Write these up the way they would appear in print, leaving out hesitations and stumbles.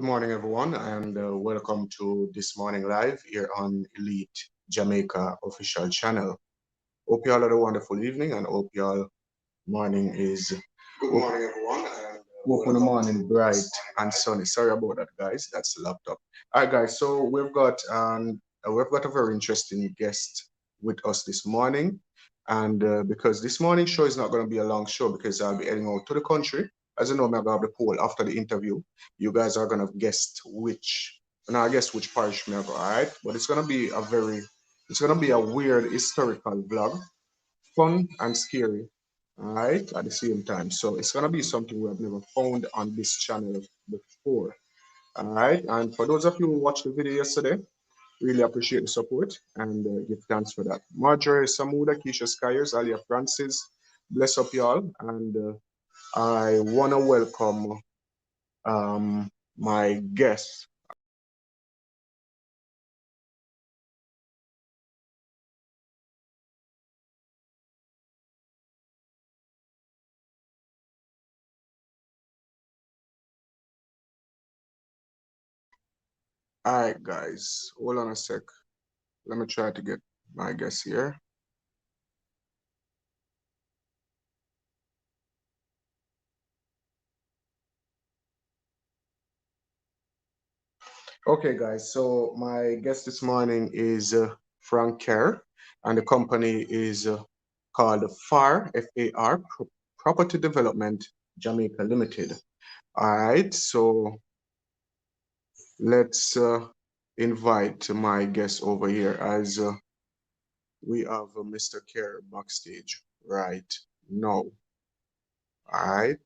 Good morning, everyone, and welcome to this morning live here on Elite Jamaica official channel. Hope you all had a wonderful evening and hope you all morning is good morning, everyone, and hope the morning bright and sunny. Sorry about that, guys. That's the laptop. All right, guys. So we've got a very interesting guest with us this morning, and because this morning show is not going to be a long show because I'll be heading out to the country. As you know, I'm gonna have the poll after the interview. You guys are gonna guess which, now I guess which parish me go. All right, but it's gonna be a weird historical vlog, fun and scary, all right, at the same time. So it's gonna be something we have never found on this channel before. All right, and for those of you who watched the video yesterday, really appreciate the support and give thanks for that. Marjorie Samuda, Keisha Skyers, Alia Francis, bless up y'all, and I wanna welcome my guest. All right, guys, hold on a sec. Let me try to get my guest here. Okay, guys, so my guest this morning is Frank Kerr, and the company is called FAR, FAR, Property Development Jamaica Limited. All right, so let's invite my guest over here as we have Mr. Kerr backstage right now. All right.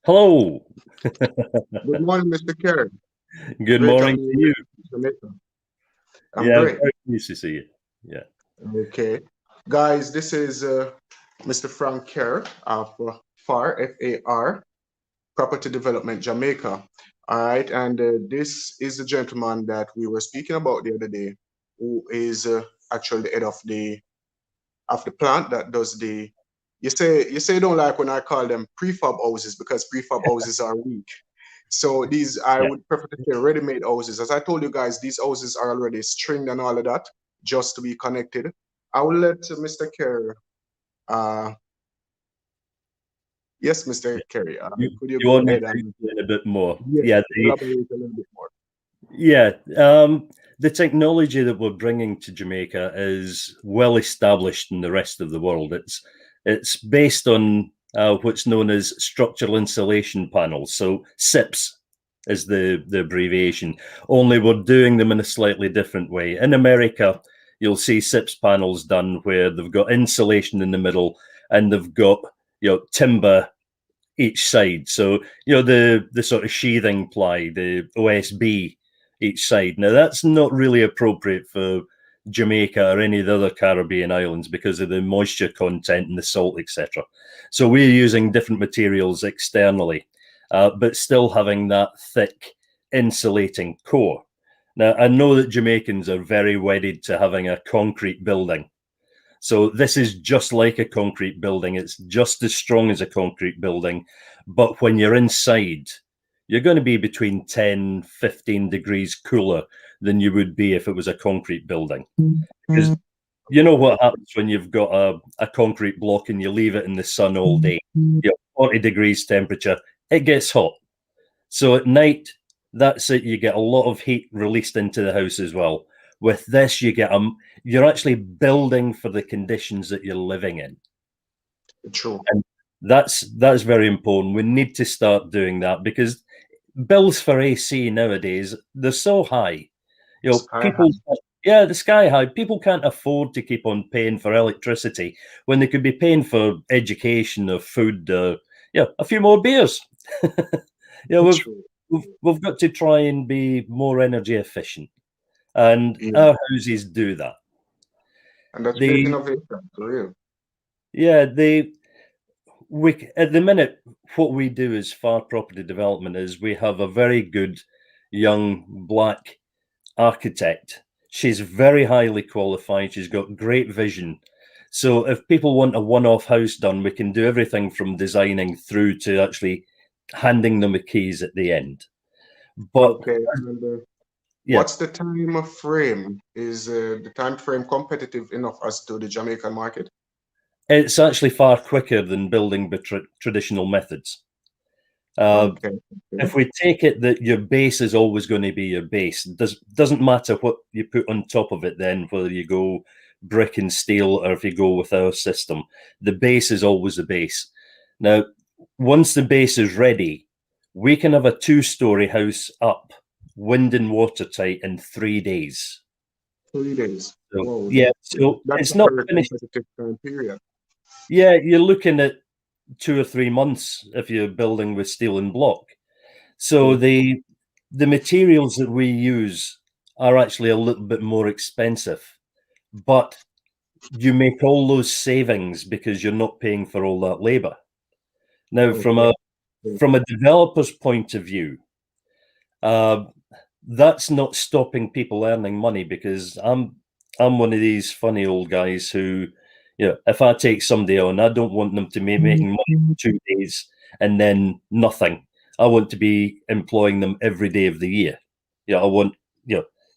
Hello. Good morning, Mr. Kerr. Good Great morning having to you you. in Jamaica. I'm Yeah, great. very pleased to see you. Yeah. Okay. Guys, this is Mr. Frank Kerr of FAR, FAR, Property Development Jamaica. All right. And this is the gentleman that we were speaking about the other day, who is actually the head of the plant that does the, you say you don't like when I call them prefab houses because prefab houses are weak. So these, I Yeah. would prefer to say ready-made houses. As I told you guys, these houses are already stringed and all of that, just to be connected. I will let Mr. Kerr, uh, yes, Mr. Kerry, could you You go want me ahead to and, explain a bit more? yes, Yeah, elaborate a little bit more? yeah. The technology that we're bringing to Jamaica is well established in the rest of the world. It's based on what's known as structural insulation panels. So SIPs is the abbreviation. Only we're doing them in a slightly different way. In America, you'll see SIPs panels done where they've got insulation in the middle and they've got timber each side. So the sort of sheathing ply, the OSB each side. Now that's not really appropriate for Jamaica or any of the other Caribbean islands because of the moisture content and the salt, etc. So we're using different materials externally, but still having that thick insulating core. Now I know that Jamaicans are very wedded to having a concrete building. So this is just like a concrete building. It's just as strong as a concrete building. But when you're inside, you're going to be between 10, 15 degrees cooler than you would be if it was a concrete building. Because you know what happens when you've got a concrete block and you leave it in the sun all day, 40 degrees temperature, it gets hot. So at night, that's it. You get a lot of heat released into the house as well. With this, you're actually building for the conditions that you're living in. True. And that's very important. We need to start doing that because bills for AC nowadays, they're so high. Sky high. People, yeah, the sky high. People can't afford to keep on paying for electricity when they could be paying for education or food or a few more beers. We've True. we've got to try and be more energy efficient, and Yeah. our houses do that. And that's great The innovation, for real. yeah, we at the minute what we do as FAR Property Development is we have a very good young black architect. She's very highly qualified. She's got great vision. So if people want a one-off house done, we can do everything from designing through to actually handing them the keys at the end. But Okay. And yeah, what's the time frame? Is the time frame competitive enough as to the Jamaican market? it's actually far quicker than building by traditional methods. Okay. Okay. If we take it that your base is always going to be your base, doesn't matter what you put on top of it then, whether you go brick and steel or if you go with our system, the base is always the base. Now, once the base is ready, we can have a 2-story house up, wind and watertight in 3 days. 3 days. So Wow, yeah, so that's it's a not very finished. competitive time period. Yeah, you're looking at 2 or 3 months if you're building with steel and block. So Yeah. the materials that we use are actually a little bit more expensive, but you make all those savings because you're not paying for all that labor. Now, Okay. from a developer's point of view, uh, that's not stopping people earning money because I'm one of these funny old guys who, if I take somebody on, I don't want them to be making money for 2 days and then nothing. I want to be employing them every day of the year. I want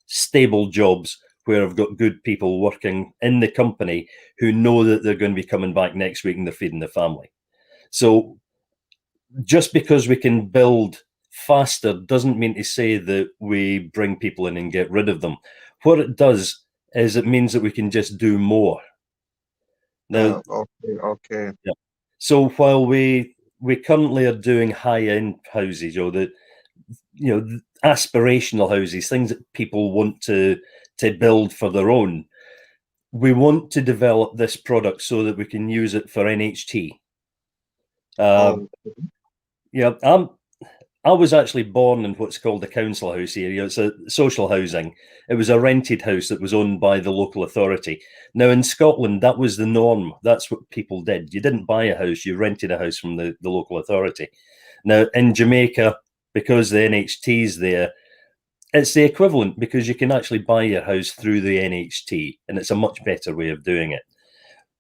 stable jobs where I've got good people working in the company who know that they're going to be coming back next week and they're feeding their family. So just because we can build faster doesn't mean to say that we bring people in and get rid of them. What it does is it means that we can just do more. Now, Okay. Okay. yeah. So while we currently are doing high-end houses, aspirational houses, things that people want to build for their own, we want to develop this product so that we can use it for NHT. Uh, Oh, yeah, I was actually born in what's called the council house area. It's a social housing. It was a rented house that was owned by the local authority. Now in Scotland, that was the norm. That's what people did. You didn't buy a house, you rented a house from the local authority. Now in Jamaica, because the NHT's there, it's the equivalent because you can actually buy your house through the NHT, and it's a much better way of doing it.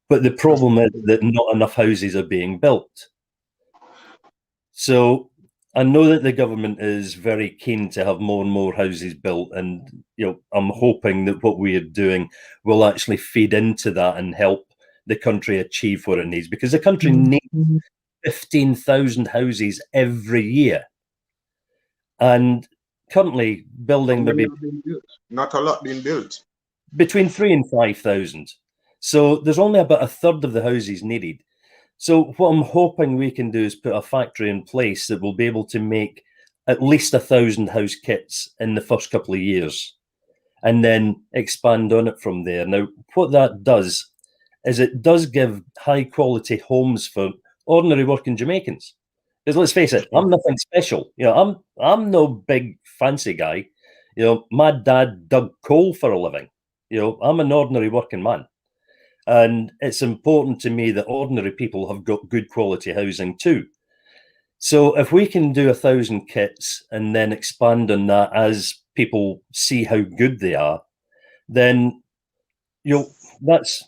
But the that's problem is that not enough houses are being built. So I know that the government is very keen to have more and more houses built, and I'm hoping that what we are doing will actually feed into that and help the country achieve what it needs, because the country needs 15,000 houses every year, and currently how building many maybe are being built? Not a lot being built. between 3 and 5,000. So there's only about a third of the houses needed. So what I'm hoping we can do is put a factory in place that will be able to make at least 1,000 house kits in the first couple of years, and then expand on it from there. Now, what that does is it does give high quality homes for ordinary working Jamaicans. Because let's face it, I'm nothing special. I'm no big fancy guy. My dad dug coal for a living. I'm an ordinary working man. And it's important to me that ordinary people have got good quality housing too. So if we can do 1,000 kits and then expand on that as people see how good they are, then you know that's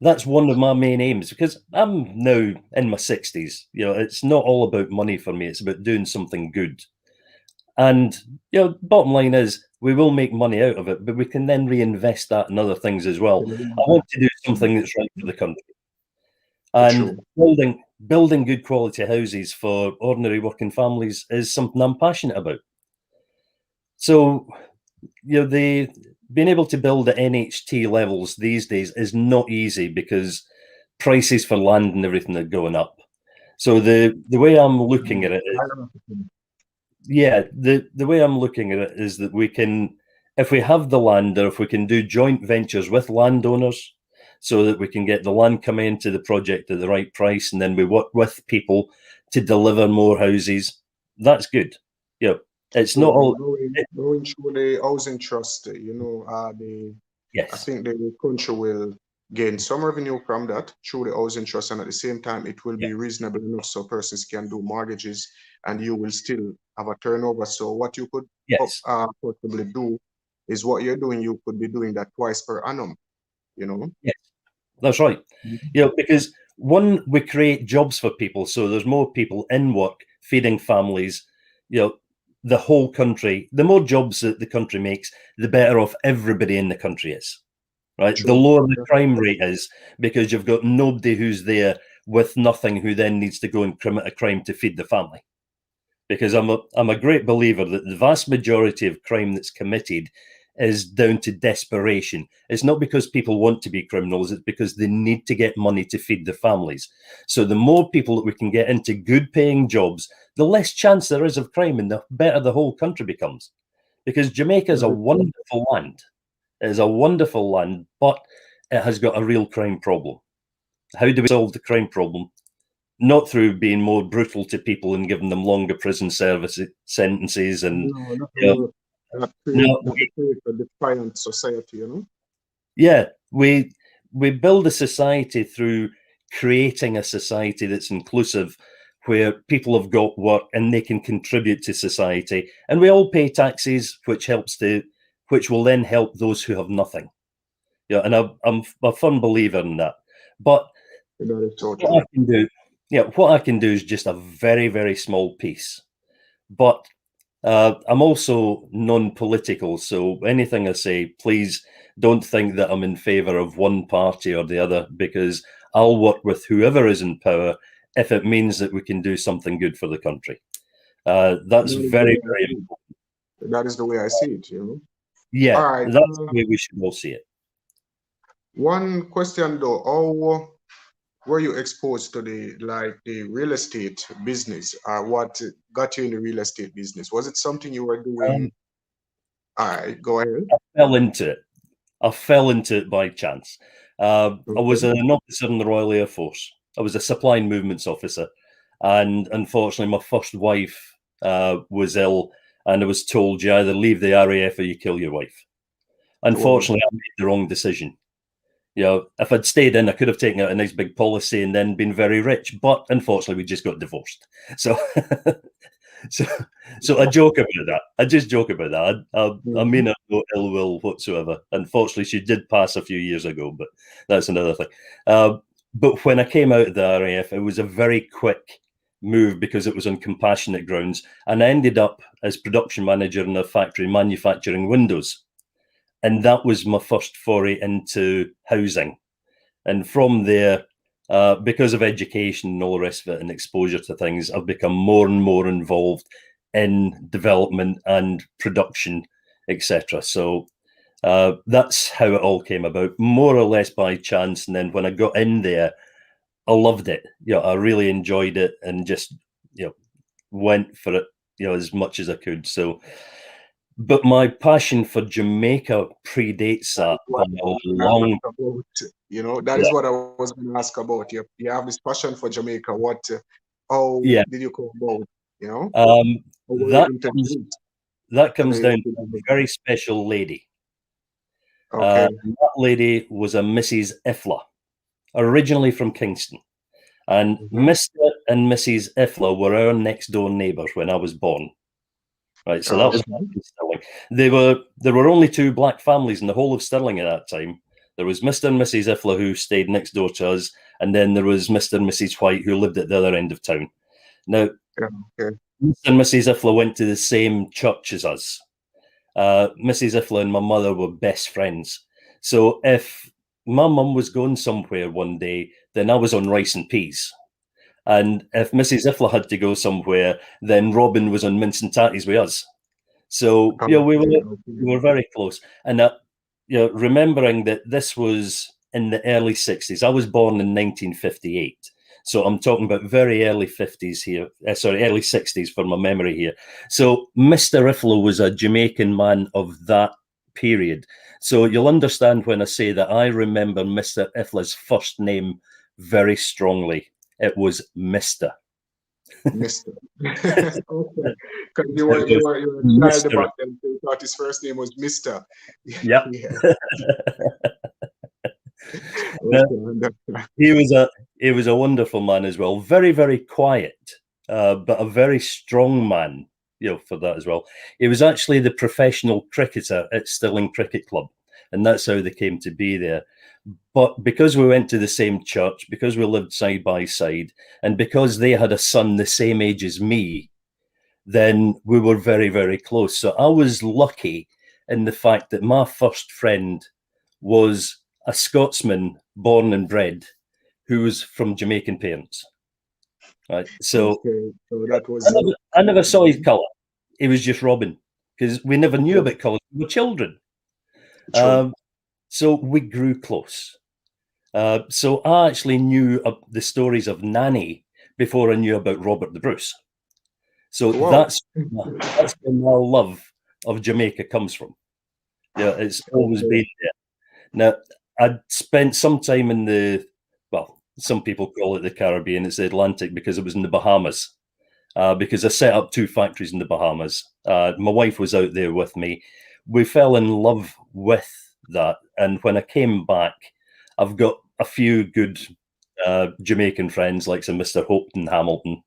that's one of my main aims, because I'm now in my 60s. It's not all about money for me, it's about doing something good. And bottom line is we will make money out of it, but we can then reinvest that in other things as well. I want to do something that's right for the country. And True. building good quality houses for ordinary working families is something I'm passionate about. So, the being able to build at NHT levels these days is not easy because prices for land and everything are going up. So the way I'm looking at it is, yeah, the way I'm looking at it is that we can, if we have the land, or if we can do joint ventures with landowners, so that we can get the land coming into the project at the right price, and then we work with people to deliver more houses. That's good. It's not So, all. going through the housing trust, I Yes, think the country will gain some revenue from that through the housing trust, and at the same time, it will yeah, be reasonable enough so persons can do mortgages, and you will still have a turnover. So, what you could yes. possibly do is what you're doing. You could be doing that twice per annum. You know. Yes. That's right. Mhm. Because one, we create jobs for people, so there's more people in work feeding families. The whole country. The more jobs that the country makes, the better off everybody in the country is. Right. The True. lower the Yeah. crime rate is, because you've got nobody who's there with nothing who then needs to go and commit a crime to feed the family. Because I'm a great believer that the vast majority of crime that's committed is down to desperation. It's not because people want to be criminals, it's because they need to get money to feed their families. So the more people that we can get into good paying jobs, the less chance there is of crime and the better the whole country becomes. Because Jamaica is a That is true. wonderful land. It is a wonderful land, but it has got a real crime problem. How do we solve the crime problem? Not through being more brutal to people and giving them longer prison service sentences, and No, not you know, really. no, Not to create a defiant society, you know? yeah, we build a society through creating a society that's inclusive, where people have got work and they can contribute to society, and we all pay taxes, which will then help those who have nothing. And I'm a firm believer in that. But That is so what I true. can do, what I can do is just a very, very small piece. But I'm also non-political, so anything I say, please don't think that I'm in favour of one party or the other, because I'll work with whoever is in power if it means that we can do something good for the country. That's That is the very, way I very see important. it. That is the way I see it, you know? Yeah, All right. that's the way we should all see it. One question though, how were you exposed to the real estate business? What got you in the real estate business? Was it something you were Um, doing? All right, go ahead. fell into it. I fell into it by chance. I was Okay. an officer in the Royal Air Force. I was a supply and movements officer, and unfortunately, my first wife was ill, and I was told you either leave the RAF or you kill your wife. Oh, Unfortunately, I made the wrong decision. If I'd stayed in, I could have taken out a nice big policy and then been very rich. But unfortunately, we just got divorced. So So, so I joke about that. I just joke about that. I mhm. mean her no ill will whatsoever. Unfortunately, she did pass a few years ago, but that's another thing. Uh, but when I came out of the RAF, it was a very quick move because it was on compassionate grounds, and I ended up as production manager in a factory manufacturing windows, and that was my first foray into housing. And from there, because of education and all the rest of it and exposure to things, I've become more and more involved in development and production, etc. So that's how it all came about, more or less by chance. And then when I got in there, I loved it. I really enjoyed it and just you know went for it as much as I could. So, but my passion for Jamaica predates That that is what by I a was going to long. ask about. You know, that is Yeah, what I was going to ask about. You have this passion for Jamaica. How yeah. did you go about, you know, Um, how were you that comes introduced that to comes down to a Jamaica? very special lady. Okay. That lady was a Mrs. Ifla, originally from Kingston. And Mm-hmm. Mr. and Mrs. Ifla were our next door neighbours when I was born. Right, so that was back Okay. in Stirling. There were only two black families in the whole of Stirling at that time. There was Mr. and Mrs. Ifla, who stayed next door to us, and then there was Mr. and Mrs. White, who lived at the other end of town. Now, Yeah, okay. Mr. and Mrs. Ifla went to the same church as us. Mrs. Ifla and my mother were best friends. So if my mum was going somewhere one day, then I was on rice and peas. And if Mrs. Ifla had to go somewhere, then Robin was on mince and tatties with us. So Okay. we Okay. were very close. And remembering that this was in the early 60s. I was born in 1958. So I'm talking about very early 50s here. Sorry, early 60s for my memory here. So Mr. Iflo was a Jamaican man of that period. So you'll understand when I say that I remember Mr. Ifla's first name very strongly. It was Mr. Mister. Okay. Because It was you were a child Mr. back then, so you thought his first name was Mister. Yep. Yeah. Now, Okay. Understand. he was a wonderful man as well. Very, very quiet, but a very strong man. For that as well. He was actually the professional cricketer at Stirling Cricket Club, and that's how they came to be there. But because we went to the same church, because we lived side by side, and because they had a son the same age as me, then we were very, very close. So I was lucky in the fact that my first friend was a Scotsman born and bred who was from Jamaican parents. Right. So Okay, so that was I never saw his colour. He was just Robin because we never knew about colours. We were children. true. So we grew close. So I actually knew the stories of Nanny before I knew about Robert the Bruce. So Wow. that's where my love of Jamaica comes from. Yeah, it's always Okay. been there. Now, I'd spent some time in some people call it the Caribbean, it's the Atlantic because it was in the Bahamas. Because I set up 2 factories in the Bahamas. My wife was out there with me. We fell in love with that. And when I came back, I've got a few good Jamaican friends like some Mr. Hopton Hamilton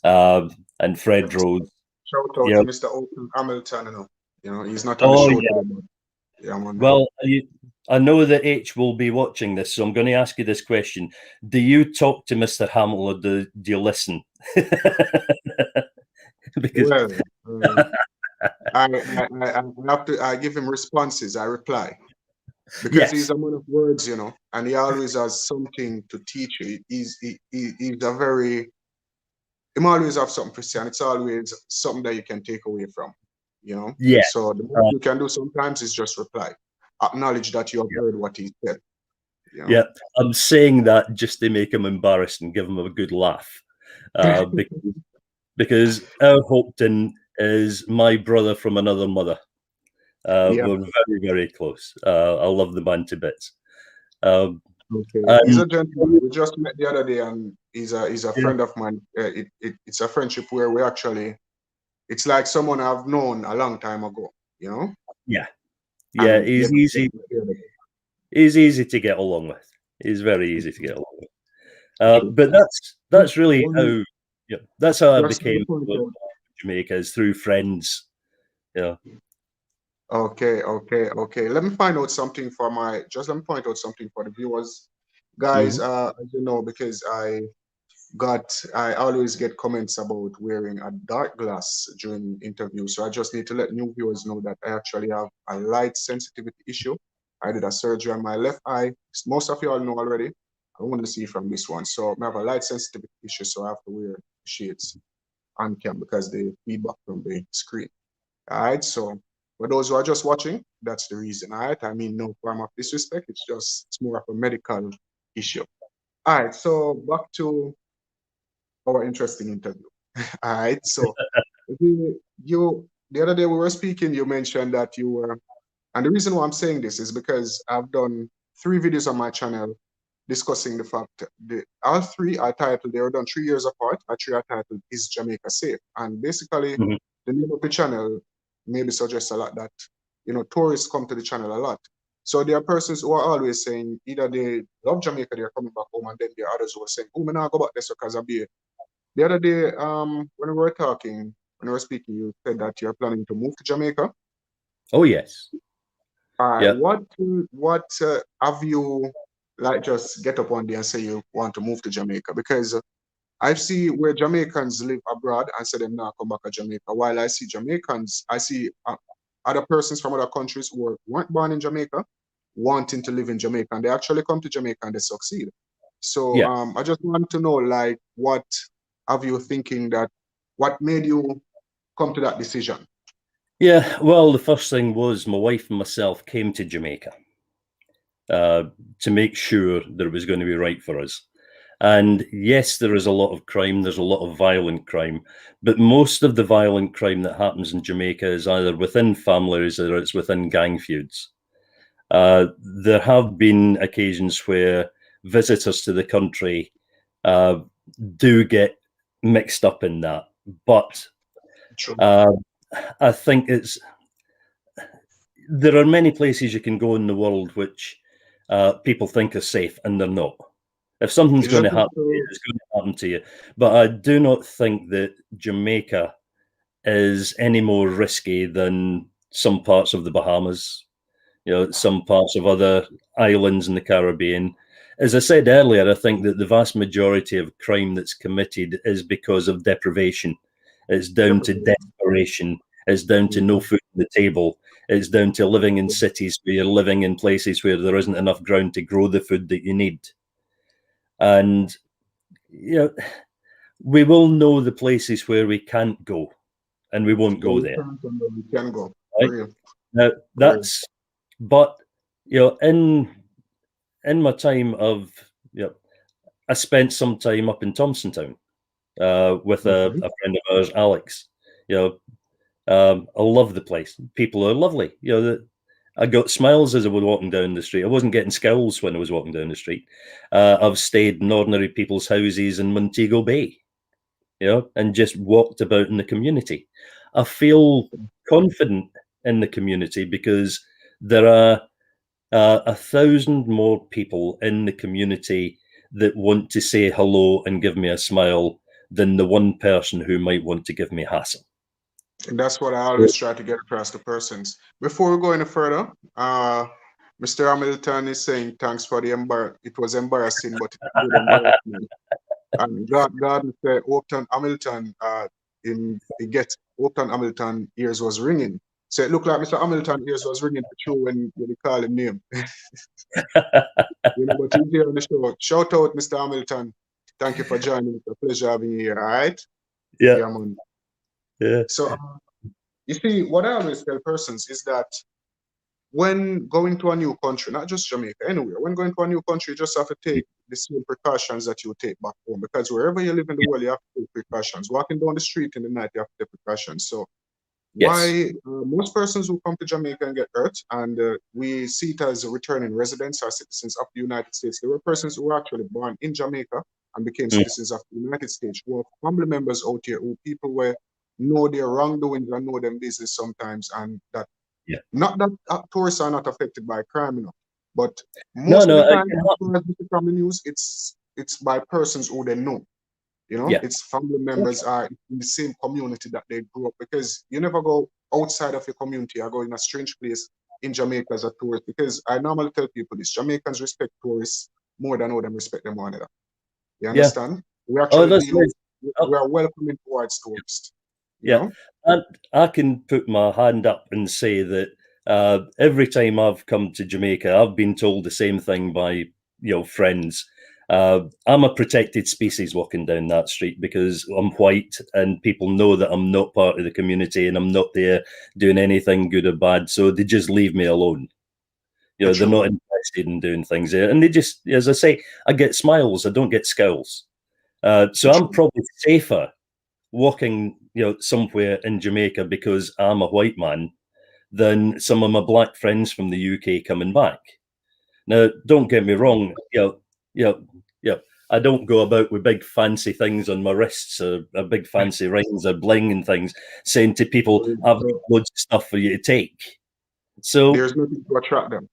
and Fred Rose. Shout out Yeah. to Mr. Open Hamilton. He's not on the Oh, show yeah. today, but yeah, man. Well, I know that H will be watching this, so I'm going to ask you this question. Do you talk to Mr. Hamilton or do you listen? Because Well, I have to. I give him responses. I reply because he's yes, a man of words, and he always has something to teach you. He's a very. He always have something to say, and it's always something that you can take away from. yes. So the most you can do sometimes is just reply, acknowledge that you have heard what he said. Yeah, I'm saying that just to make him embarrassed and give him a good laugh, because our Hopton is my brother from another mother. Yeah. We're very, very close. I love the man to bits. Okay. He's a gentleman. We just met the other day, and he's a friend of mine. It's a friendship where we actually, it's like someone I've known a long time ago. Yeah, And he's yeah, easy. He's easy to get along with. He's very easy to get along with. But that's really how. Yeah, that's how I became Jamaica, is through friends. Yeah. Okay. Let me find out something for let me point out something for the viewers, guys. As you know, because I always get comments about wearing a dark glass during interviews. So I just need to let new viewers know that I actually have a light sensitivity issue. I did a surgery on my left eye. Most of you all know already. I want to see from this one. So I have a light sensitivity issue, so I have to wear shades on cam because the feedback from the screen. All right. So for those who are just watching, that's the reason. All right. I mean, no form of disrespect. It's more of a medical issue. All right. So back to our interesting interview. All right. So the other day we were speaking, you mentioned that you were, and the reason why I'm saying this is because I've done 3 videos on my channel discussing the fact all 3 are titled, they were done 3 years apart. All 3 are titled Is Jamaica Safe? And basically the name of the channel maybe suggests a lot that tourists come to the channel a lot. So there are persons who are always saying either they love Jamaica, they're coming back home, and then there are others who are saying, oh, me not go back there because I'll be. The other day, when we were talking, when we were speaking, you said that you're planning to move to Jamaica. Oh yes. Yeah. What have you just get up one day and say you want to move to Jamaica? Because I see where Jamaicans live abroad and say them now come back to Jamaica. While I see other persons from other countries who weren't born in Jamaica wanting to live in Jamaica, and they actually come to Jamaica and they succeed. So Yeah. I just want to know, what have you thinking what made you come to that decision? Yeah, well, the first thing was my wife and myself came to Jamaica to make sure that it was going to be right for us. And yes, there is a lot of crime, there's a lot of violent crime, but most of the violent crime that happens in Jamaica is either within families or it's within gang feuds. There have been occasions where visitors to the country do get mixed up in that, but I think there are many places you can go in the world which people think are safe, and they're not. If something's going to happen to you, it's going to happen to you. But I do not think that Jamaica is any more risky than some parts of the Bahamas. some parts of other islands in the Caribbean. As I said earlier, I think that the vast majority of crime that's committed is because of deprivation. It's down to desperation. It's down to no food on the table. It's down to living in cities where you're living in places where there isn't enough ground to grow the food that you need. And we will know the places where we can't go, and we won't go there. We can go. Right? Now that's, but in my time of, I spent some time up in Thompson Town with a friend of ours, Alex. I love the place. People are lovely. I got smiles as I was walking down the street. I wasn't getting scowls when I was walking down the street. I've stayed in ordinary people's houses in Montego Bay, and just walked about in the community. I feel confident in the community because there are 1,000 more people in the community that want to say hello and give me a smile than the one person who might want to give me a hassle. And that's what I always try to get across to persons. Before we go any further, Mr. Hamilton is saying thanks for the it was embarrassing, but it's good embarrassment. And God said, Upton Hamilton, he gets Upton Hamilton ears was ringing. So it looked like Mr. Hamilton ears was ringing for sure when you call him name. But he's here on the show. Shout out, Mr. Hamilton. Thank you for joining. It's a pleasure having you here. All right? Yeah. Man. Yeah. So you see, what I always tell persons is that when going to a new country, not just Jamaica, anywhere, when going to a new country, you just have to take the same precautions that you take back home. Because wherever you live in the world, you have to take precautions. Walking down the street in the night, you have to take precautions. So why most persons who come to Jamaica and get hurt, and we see it as returning residents or citizens of the United States, there were persons who were actually born in Jamaica and became citizens of the United States, who are family members out here, who people were know their wrongdoings and know them business sometimes, and that not that tourists are not affected by crime, but most of the time from the news, it's by persons who they know. It's family members are in the same community that they grew up, because you never go outside of your community or go in a strange place in Jamaica as a tourist, because I normally tell people this: Jamaicans respect tourists more than how them respect them one another. You understand? We actually we are welcoming towards tourists. And I can put my hand up and say that every time I've come to Jamaica, I've been told the same thing by friends. I'm a protected species walking down that street because I'm white, and people know that I'm not part of the community and I'm not there doing anything good or bad, so they just leave me alone. They're not interested in doing things there, and they just, as I say, I get smiles, I don't get scowls. So I'm probably safer walking, somewhere in Jamaica because I'm a white man than some of my black friends from the UK coming back. Now, don't get me wrong, I don't go about with big fancy things on my wrists or big fancy rings or bling and things, saying to people, I've got loads of stuff for you to take. So there's nothing to attract them.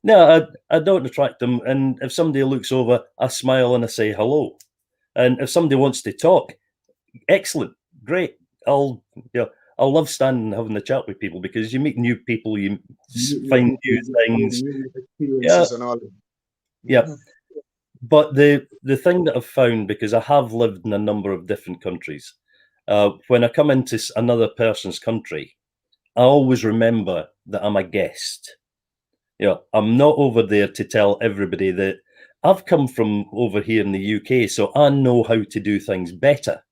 No, I don't attract them. And if somebody looks over, I smile and I say hello. And if somebody wants to talk, excellent, great. I'll love standing and having a chat with people, because you meet new people, you find new things. But the thing that I've found, because I have lived in a number of different countries, when I come into another person's country, I always remember that I'm a guest. I'm not over there to tell everybody that I've come from over here in the UK, so I know how to do things better.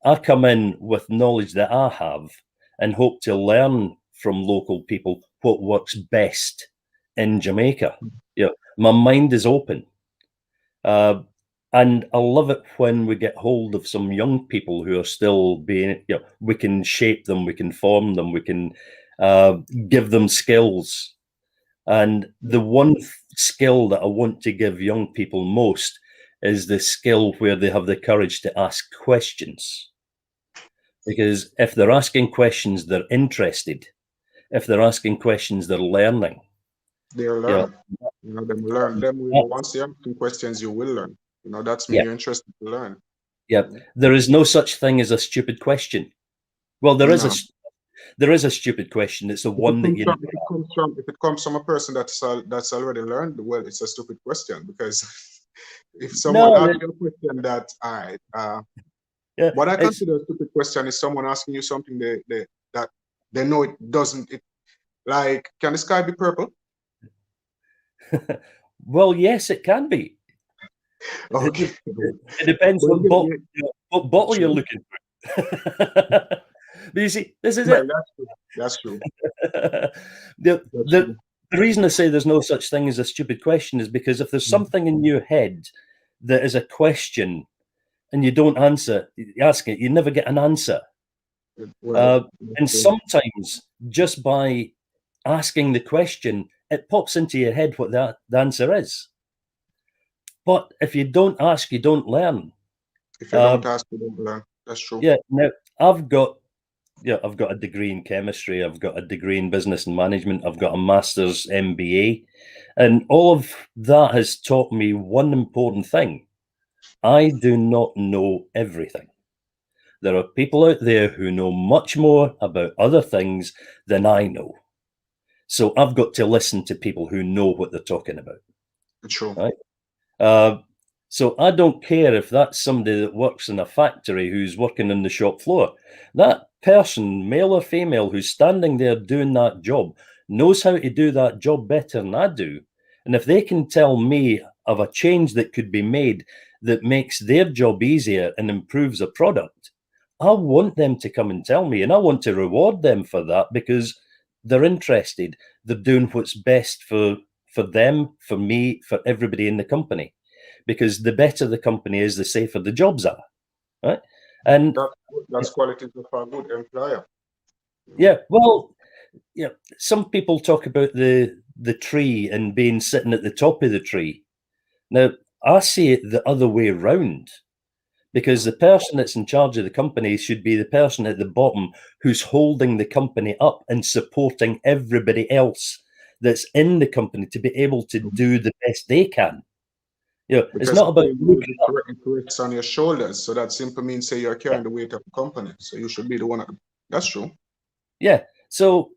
I come in with knowledge that I have and hope to learn from local people what works best in Jamaica. My mind is open. And I love it when we get hold of some young people who are still being, we can shape them, we can form them, we can give them skills. And the one skill that I want to give young people most is the skill where they have the courage to ask questions. Because if they're asking questions, they're interested. If they're asking questions, they're learning. They'll learn. Once you're asking questions, you will learn. That's me. You're interested to learn. There is no such thing as a stupid question. Well, there is there is a stupid question. It's the one that you If it comes from a person that's already learned, well, it's a stupid question, because if someone no, asks you a question that, all right, yeah, what I it's consider a stupid question is someone asking you something that they know it doesn't. Like, can the sky be purple? well, yes, it can be. Okay. It depends Well, what bottle you're true. looking for. But you see, this is Well, it. that's true. That's true. the, That's the true. the reason I say there's no such thing as a stupid question is because if there's something in your head that is a question and you don't answer, you ask it, you never get an answer. Well, And that's true. sometimes just by asking the question, it pops into your head what the answer is. But if you don't ask, you don't learn. If you don't ask, you don't learn. That's true. Yeah. Now I've got a degree in chemistry. I've got a degree in business and management. I've got a master's MBA, and all of that has taught me one important thing: I do not know everything. There are people out there who know much more about other things than I know. So I've got to listen to people who know what they're talking about. True. Right? Uh, so I don't care if that's somebody that works in a factory who's working on the shop floor. That person, male or female, who's standing there doing that job, knows how to do that job better than I do. And if they can tell me of a change that could be made that makes their job easier and improves a product, I want them to come and tell me, and I want to reward them for that because they're interested. They're doing what's best for them, for me, for everybody in the company. Because the better the company is, the safer the jobs are, right? And That's qualities of a good employer. yeah, well, yeah, some people talk about the tree and being sitting at the top of the tree. Now, I see it the other way around, because the person that's in charge of the company should be the person at the bottom who's holding the company up and supporting everybody else that's in the company to be able to do the best they can. You know, it's Because not about looking up. it rests on your shoulders. So that simply means, say, you're Yeah, carrying the weight of the company. So you should be the one. That's true. yeah. So,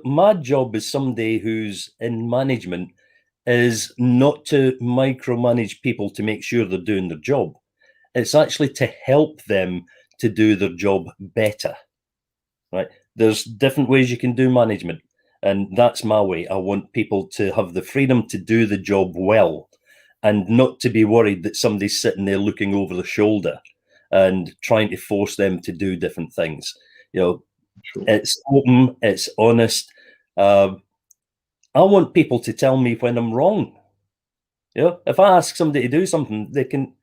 my job as somebody who's in management is not to micromanage people to make sure they're doing their job. It's actually to help them to do their job better. Right? There's different ways you can do management, and that's my way. I want people to have the freedom to do the job well and not to be worried that somebody's sitting there looking over the shoulder and trying to force them to do different things. True. It's open, it's honest. I want people to tell me when I'm wrong. If I ask somebody to do something, they can.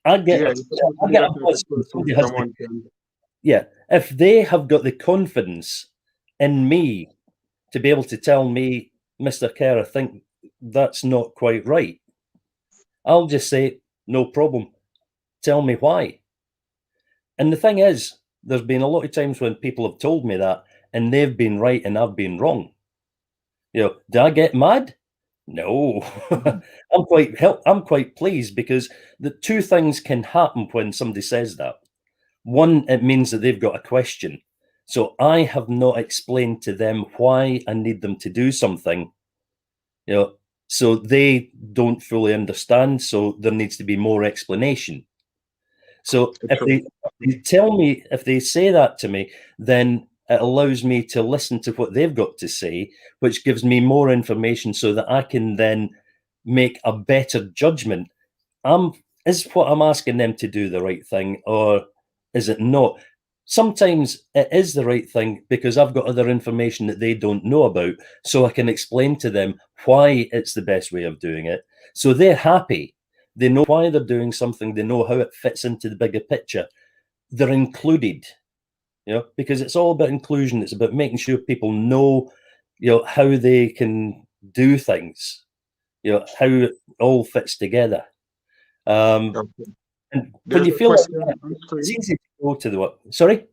I get Yeah, a, you're supposed to I be get that a type buzz of when person. somebody has the. Someone can. Yeah, if they have got the confidence in me to be able to tell me, Mr. Kerr, I think that's not quite right, I'll just say, no problem. Tell me why. And the thing is, there's been a lot of times when people have told me that and they've been right and I've been wrong. Do I get mad? No. I'm quite pleased because the two things can happen when somebody says that. One, it means that they've got a question. So I have not explained to them why I need them to do something, so they don't fully understand. So there needs to be more explanation. So if True. they tell me, if they say that to me, then it allows me to listen to what they've got to say, which gives me more information so that I can then make a better judgment. Is what I'm asking them to do the right thing, or is it not? Sometimes it is the right thing because I've got other information that they don't know about, so I can explain to them why it's the best way of doing it. So they're happy. They know why they're doing something. They know how it fits into the bigger picture. They're included, because it's all about inclusion. It's about making sure people know, how they can do things, how it all fits together. Okay. And when There's you a feel like question that, on it's screen. easy to go to the what? Sorry?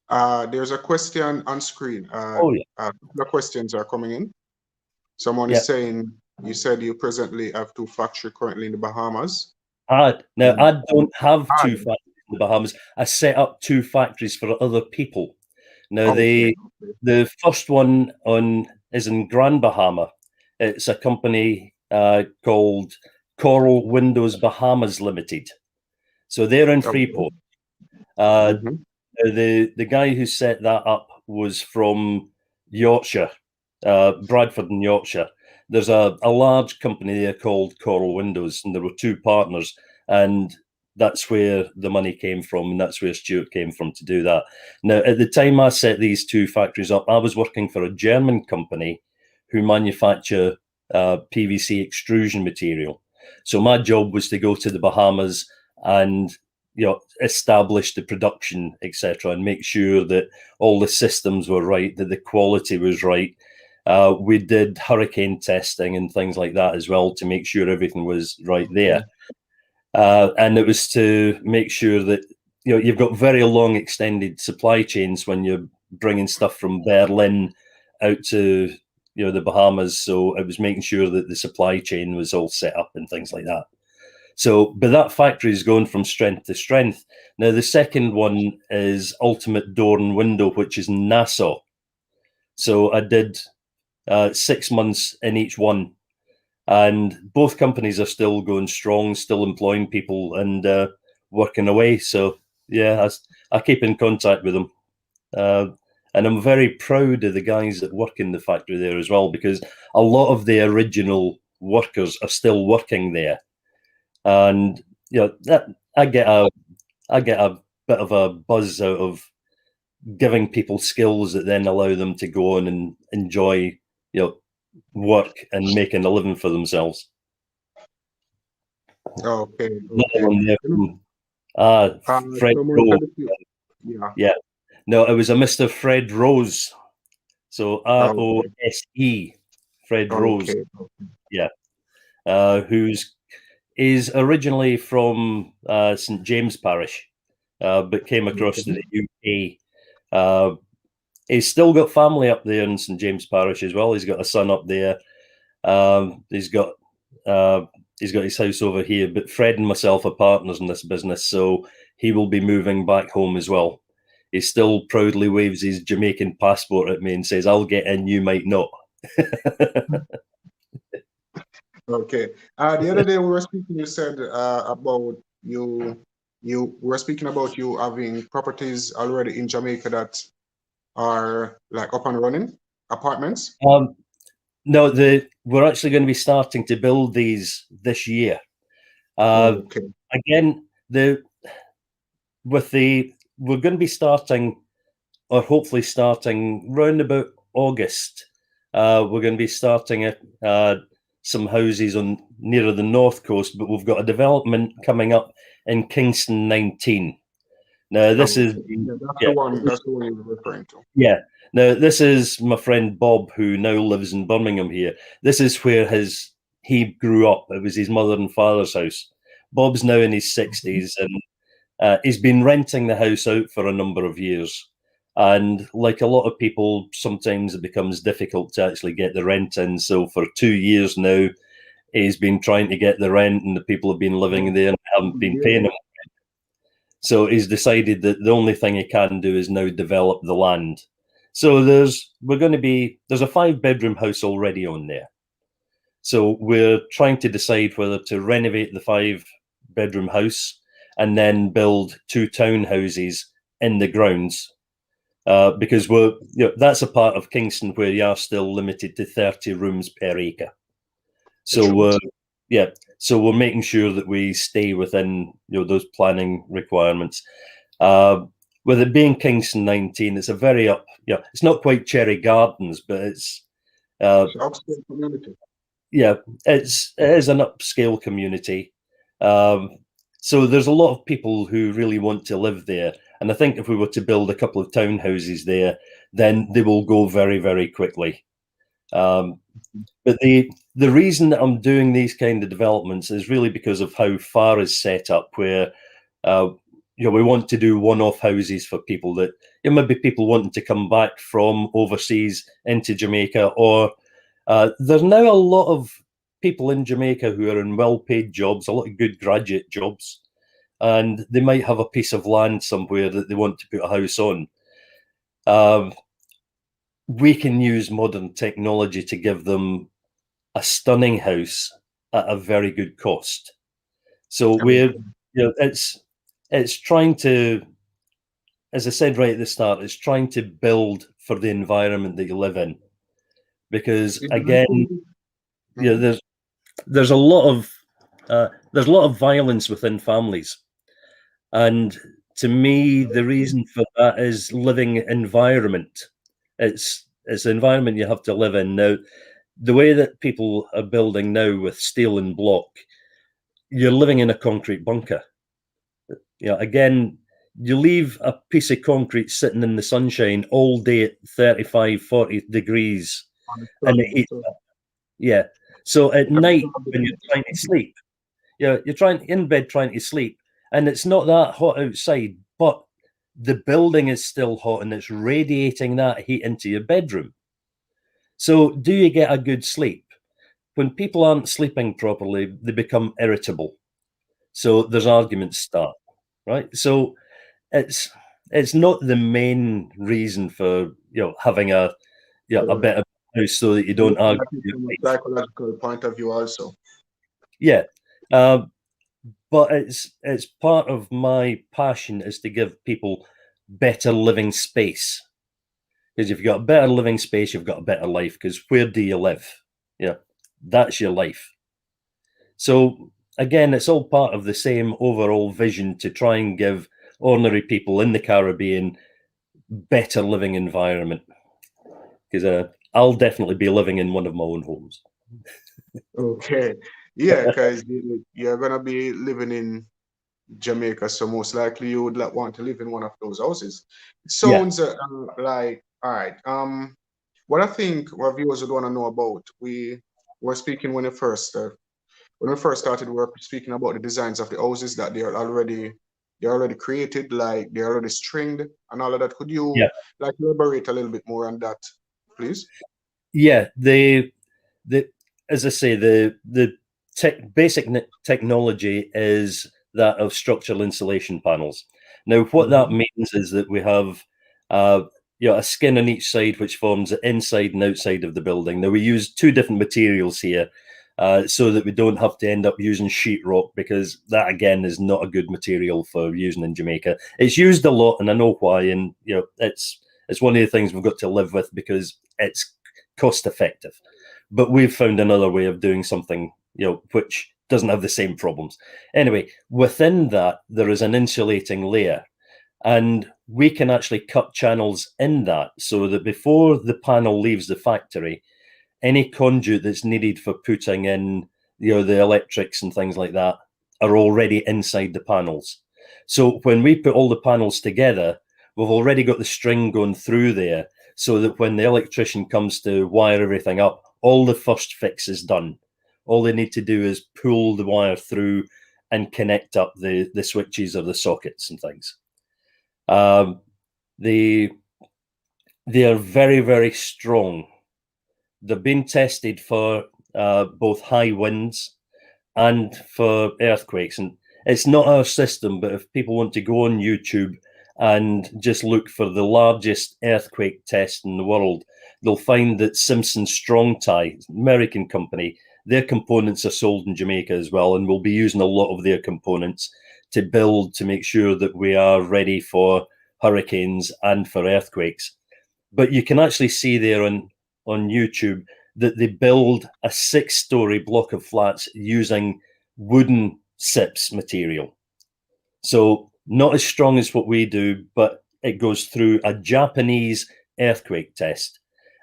There's a question on screen. Oh, yeah. The questions are coming in. Someone is Yeah. saying, you said you presently have two factories currently in the Bahamas. Now, Mm. I don't have two factories the Bahamas, I set up 2 factories for other people. Now, Okay. the first one is in Grand Bahama. It's a company called Coral Windows Bahamas Limited. So they're in Okay. Freeport. Uh, Mm-hmm. the guy who set that up was from Yorkshire, Bradford in Yorkshire. There's a large company there called Coral Windows, and there were 2 partners, and that's where the money came from, and that's where Stuart came from to do that. Now, at the time I set these 2 factories up, I was working for a German company who manufacture PVC extrusion material. So my job was to go to the Bahamas and establish the production, etc., and make sure that all the systems were right, that the quality was right. We did hurricane testing and things like that as well to make sure everything was right there. And it was to make sure that you've got very long extended supply chains when you're bringing stuff from Berlin out to the Bahamas. So it was making sure that the supply chain was all set up and things like that. So, but that factory is going from strength to strength. Now, the second one is Ultimate Door and Window, which is in Nassau. So I did 6 months in each one. And both companies are still going strong, still employing people and working away. So, yeah, I keep in contact with them. And I'm very proud of the guys that work in the factory there as well, because a lot of the original workers are still working there. And that I get a bit of a buzz out of giving people skills that then allow them to go on and enjoy work and making a living for themselves. Okay. Another one there from Fred So Rose. yeah. Yeah, no, it was a Mr. Fred Rose. So ROSE, Fred Rose. Okay. Yeah, is originally from St. James Parish, but came across to the UK. He's still got family up there in St. James Parish as well. He's got a son up there. He's got his house over here. But Fred and myself are partners in this business, so he will be moving back home as well. He still proudly waves his Jamaican passport at me and says, "I'll get in, you might not." Okay. The other day we were speaking. You said about you were speaking about you having properties already in Jamaica that are like up and running, apartments. No, we're actually going to be starting to build these this year. Okay. Again, we're going to be starting, or hopefully starting round about August. We're going to be starting at some houses nearer the north coast, but we've got a development coming up in Kingston 19. Now, this is the one. That's the one you were referring to. Yeah. Now, this is my friend Bob, who now lives in Birmingham here. This is where he grew up. It was his mother and father's house. Bob's now in his 60s, and he's been renting the house out for a number of years. And like a lot of people, sometimes it becomes difficult to actually get the rent in. So for 2 years now, he's been trying to get the rent, and the people have been living there and haven't been paying him. So he's decided that the only thing he can do is now develop the land. So there's a 5-bedroom house already on there. So we're trying to decide whether to renovate the 5-bedroom house and then build 2 townhouses in the grounds, because that's a part of Kingston where you are still limited to 30 rooms per acre. So so we're making sure that we stay within those planning requirements. With it being Kingston 19, it's a very it's not quite Cherry Gardens, but it's upscale community. Yeah, it is an upscale community. So there's a lot of people who really want to live there. And I think if we were to build a couple of townhouses there, then they will go very, very quickly. But the reason that I'm doing these kind of developments is really because of how FAR is set up, where we want to do one-off houses for people that maybe people wanting to come back from overseas into Jamaica, or there's now a lot of people in Jamaica who are in well-paid jobs, a lot of good graduate jobs. and they might have a piece of land somewhere that they want to put a house on. We can use modern technology to give them a stunning house at a very good cost. So it's trying to, as I said right at the start, it's trying to build for the environment that you live in. Because again, there's a lot of violence within families, and to me, the reason for that is living environment. It's the environment you have to live in now. The way that people are building now with steel and block, you're living in a concrete bunker. Again, you leave a piece of concrete sitting in the sunshine all day at 35, 40 degrees, and it heats up. Yeah. So at night, when you're trying to sleep, you're trying in bed trying to sleep, and it's not that hot outside, but the building is still hot and it's radiating that heat into your bedroom. So do you get a good sleep? When people aren't sleeping properly, they become irritable. So there's arguments start, right? So it's not the main reason for having a better house so that you don't argue. From a psychological point of view, also. Yeah, but it's part of my passion is to give people better living space. Because if you've got a better living space, you've got a better life. Because where do you live? Yeah, that's your life. So again, it's all part of the same overall vision to try and give ordinary people in the Caribbean better living environment. Because I'll definitely be living in one of my own homes. Okay. Yeah, because you're gonna be living in Jamaica, so most likely you would want to live in one of those houses. It sounds like, all right. What I think our viewers would want to know about, we were speaking when we first started, we were speaking about the designs of the houses that they're already created, like they're already stringed and all of that. Could you like elaborate a little bit more on that, please? Yeah, the as I say, the basic technology is that of structural insulation panels. Now, what that means is that we have a skin on each side, which forms the inside and outside of the building. Now, we use two different materials here, so that we don't have to end up using sheetrock, because that again is not a good material for using in Jamaica. It's used a lot, and I know why. And it's one of the things we've got to live with because it's cost effective. But we've found another way of doing something, which doesn't have the same problems. Anyway, within that, there is an insulating layer, and we can actually cut channels in that so that before the panel leaves the factory, any conduit that's needed for putting in, the electrics and things like that are already inside the panels. So when we put all the panels together, we've already got the string going through there, so that when the electrician comes to wire everything up, all the first fix is done. All they need to do is pull the wire through and connect up the switches or the sockets and things. They are very, very strong. They've been tested for both high winds and for earthquakes. And it's not our system, but if people want to go on YouTube and just look for the largest earthquake test in the world, they'll find that Simpson Strong Tie, American company, their components are sold in Jamaica as well, and we'll be using a lot of their components to build to make sure that we are ready for hurricanes and for earthquakes. But you can actually see there on YouTube that they build a 6-story block of flats using wooden SIPs material. So not as strong as what we do, but it goes through a Japanese earthquake test,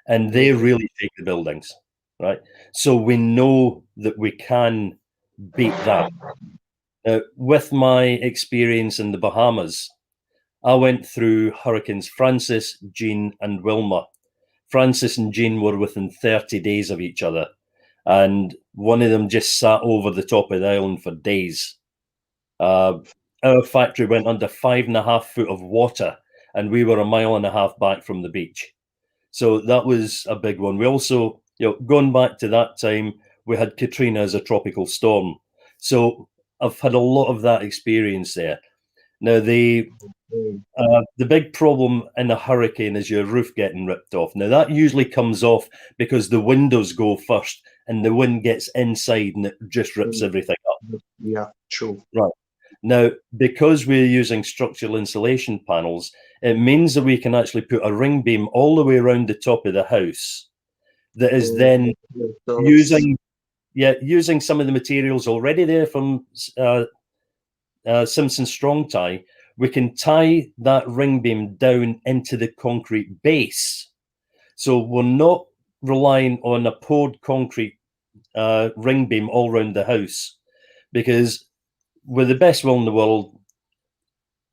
and they really take the buildings, right? So we know that we can beat that. With my experience in the Bahamas, I went through Hurricanes Francis, Jean, and Wilma. Francis and Jean were within 30 days of each other, and one of them just sat over the top of the island for days. Our factory went under 5.5 foot of water, and we were 1.5 miles back from the beach. So that was a big one. We also, going back to that time, we had Katrina as a tropical storm. So I've had a lot of that experience there. Now, Mm. the big problem in a hurricane is your roof getting ripped off. Now, that usually comes off because the windows go first and the wind gets inside and it just rips Mm. everything up. Yeah, true. Right. Now, because we're using structural insulation panels, it means that we can actually put a ring beam all the way around the top of the house that is Mm. then So it's using, using some of the materials already there from Simpson Strong Tie. We can tie that ring beam down into the concrete base. So we're not relying on a poured concrete ring beam all around the house, because with the best will in the world,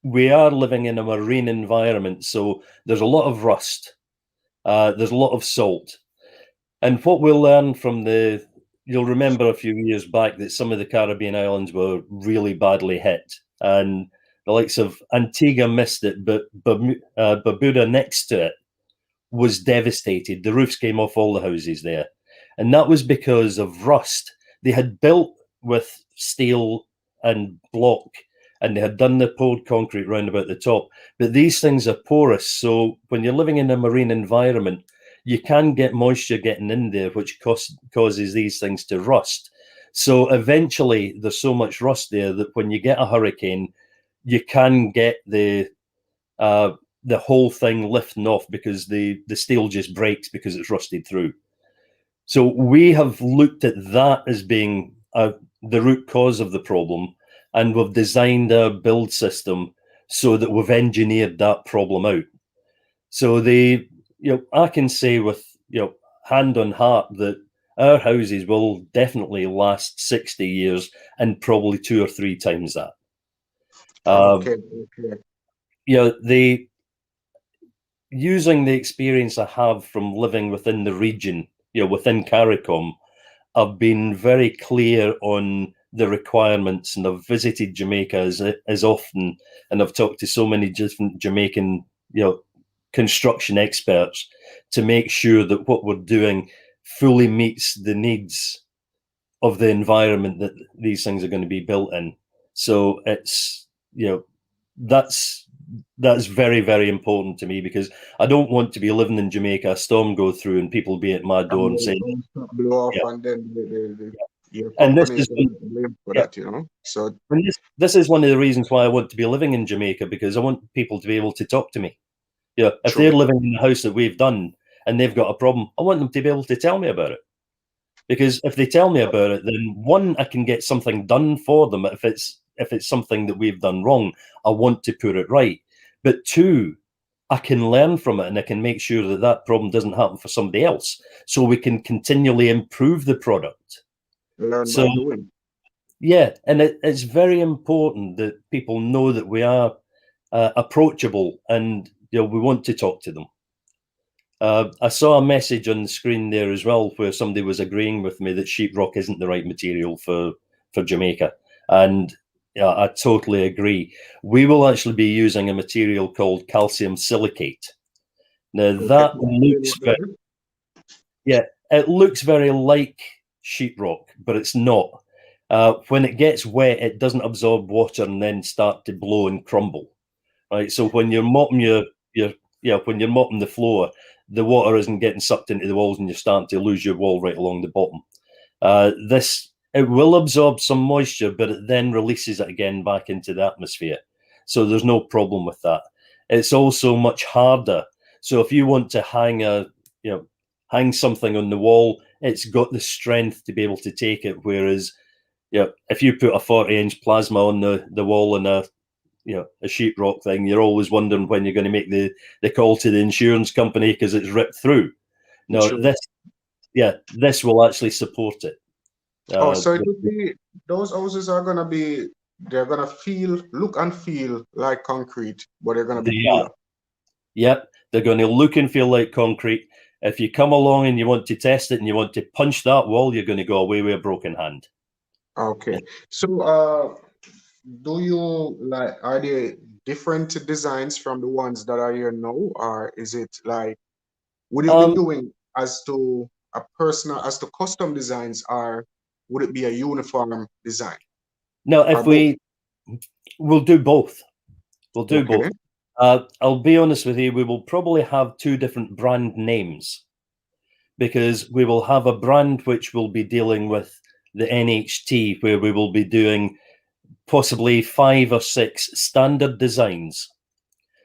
we are living in a marine environment, so there's a lot of rust, there's a lot of salt, and what we'll learn from you'll remember a few years back that some of the Caribbean islands were really badly hit, and the likes of Antigua missed it, but Barbuda next to it was devastated. The roofs came off all the houses there. And that was because of rust. They had built with steel and block, and they had done the poured concrete round about the top. But these things are porous. So when you're living in a marine environment, you can get moisture getting in there, which causes these things to rust. So eventually, there's so much rust there that when you get a hurricane, you can get uh, the whole thing lifting off because the steel just breaks because it's rusted through. So we have looked at that as being the root cause of the problem, and we've designed a build system so that we've engineered that problem out. So I can say with hand on heart that our houses will definitely last 60 years and probably 2 or 3 times that. okay. Okay. The using the experience I have from living within the region, within CARICOM, I've been very clear on the requirements, and I've visited Jamaica as often, and I've talked to so many different Jamaican, construction experts to make sure that what we're doing fully meets the needs of the environment that these things are going to be built in. So it's, that's that's very, very important to me, because I don't want to be living in Jamaica, a storm go through, and people be at my door and saying, And blow off, yeah, and then your and this company is is going to get blamed for yeah, that, you know? So, and this is one of the reasons why I want to be living in Jamaica, because I want people to be able to talk to me. If they're true. living in the house that we've done and they've got a problem, I want them to be able to tell me about it. Because if they tell me about it, then one, I can get something done for them. If it's something that we've done wrong, I want to put it right. But two, I can learn from it, and I can make sure that that problem doesn't happen for somebody else, so we can continually improve the product. Learn So by doing. yeah, and it's very important that people know that we are approachable, and we want to talk to them. I saw a message on the screen there as well where somebody was agreeing with me that sheetrock isn't the right material for Jamaica, and yeah, I totally agree. We will actually be using a material called calcium silicate. Now Okay. that looks very, yeah, it looks very like sheetrock, but it's not. When it gets wet, it doesn't absorb water and then start to blow and crumble. Right, so when you're mopping your when you're mopping the floor, the water isn't getting sucked into the walls, and you're starting to lose your wall right along the bottom. This it will absorb some moisture, but it then releases it again back into the atmosphere. So there's no problem with that. It's also much harder. So if you want to hang something on the wall, it's got the strength to be able to take it. Whereas, if you put a 40-inch plasma on the wall and a sheetrock thing, you're always wondering when you're going to make the call to the insurance company because it's ripped through. No, True. this will actually support it. Oh, Uh, so it would be, those houses are gonna be, they're gonna look and feel like concrete, but they're gonna be they are, cooler. yep, they're going to look and feel like concrete. If you come along and you want to test it and you want to punch that wall, you're going to go away with a broken hand. Okay. So, do you like, are there different designs from the ones that are here now, or is it like, would you be Um, doing as to as to custom designs, or would it be a uniform design? Now, or if both? we'll do both. We'll do Okay. both. I'll be honest with you, we will probably have two different brand names, because we will have a brand which will be dealing with the NHT, where we will be doing possibly 5 or 6 standard designs,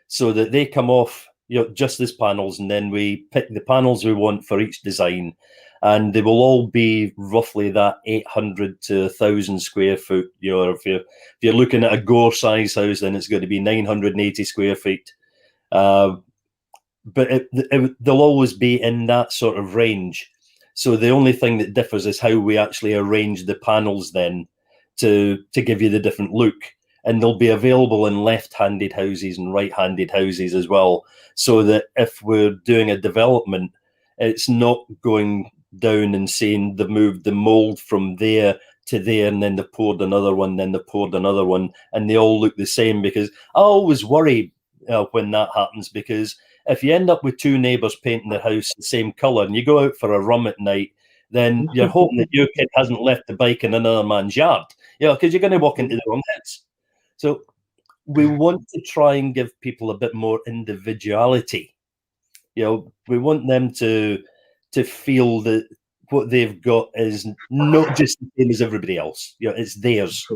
so that they come off, just as panels, and then we pick the panels we want for each design, and they will all be roughly that 800 to 1,000 square foot. If you're looking at a Gore size house, then it's going to be 980 square feet. But they'll always be in that sort of range. So the only thing that differs is how we actually arrange the panels then to give you the different look. And they'll be available in left-handed houses and right-handed houses as well, so that if we're doing a development, it's not going down and saying they've moved the mold from there to there, and then they poured another one, then they poured another one, and they all look the same. Because I always worry when that happens, because if you end up with two neighbours painting their house the same colour, and you go out for a rum at night, then you're hoping that your kid hasn't left the bike in another man's yard, because you're going to walk into the wrong house. So we want to try and give people a bit more individuality. We want them to feel that what they've got is not just the same as everybody else. It's theirs.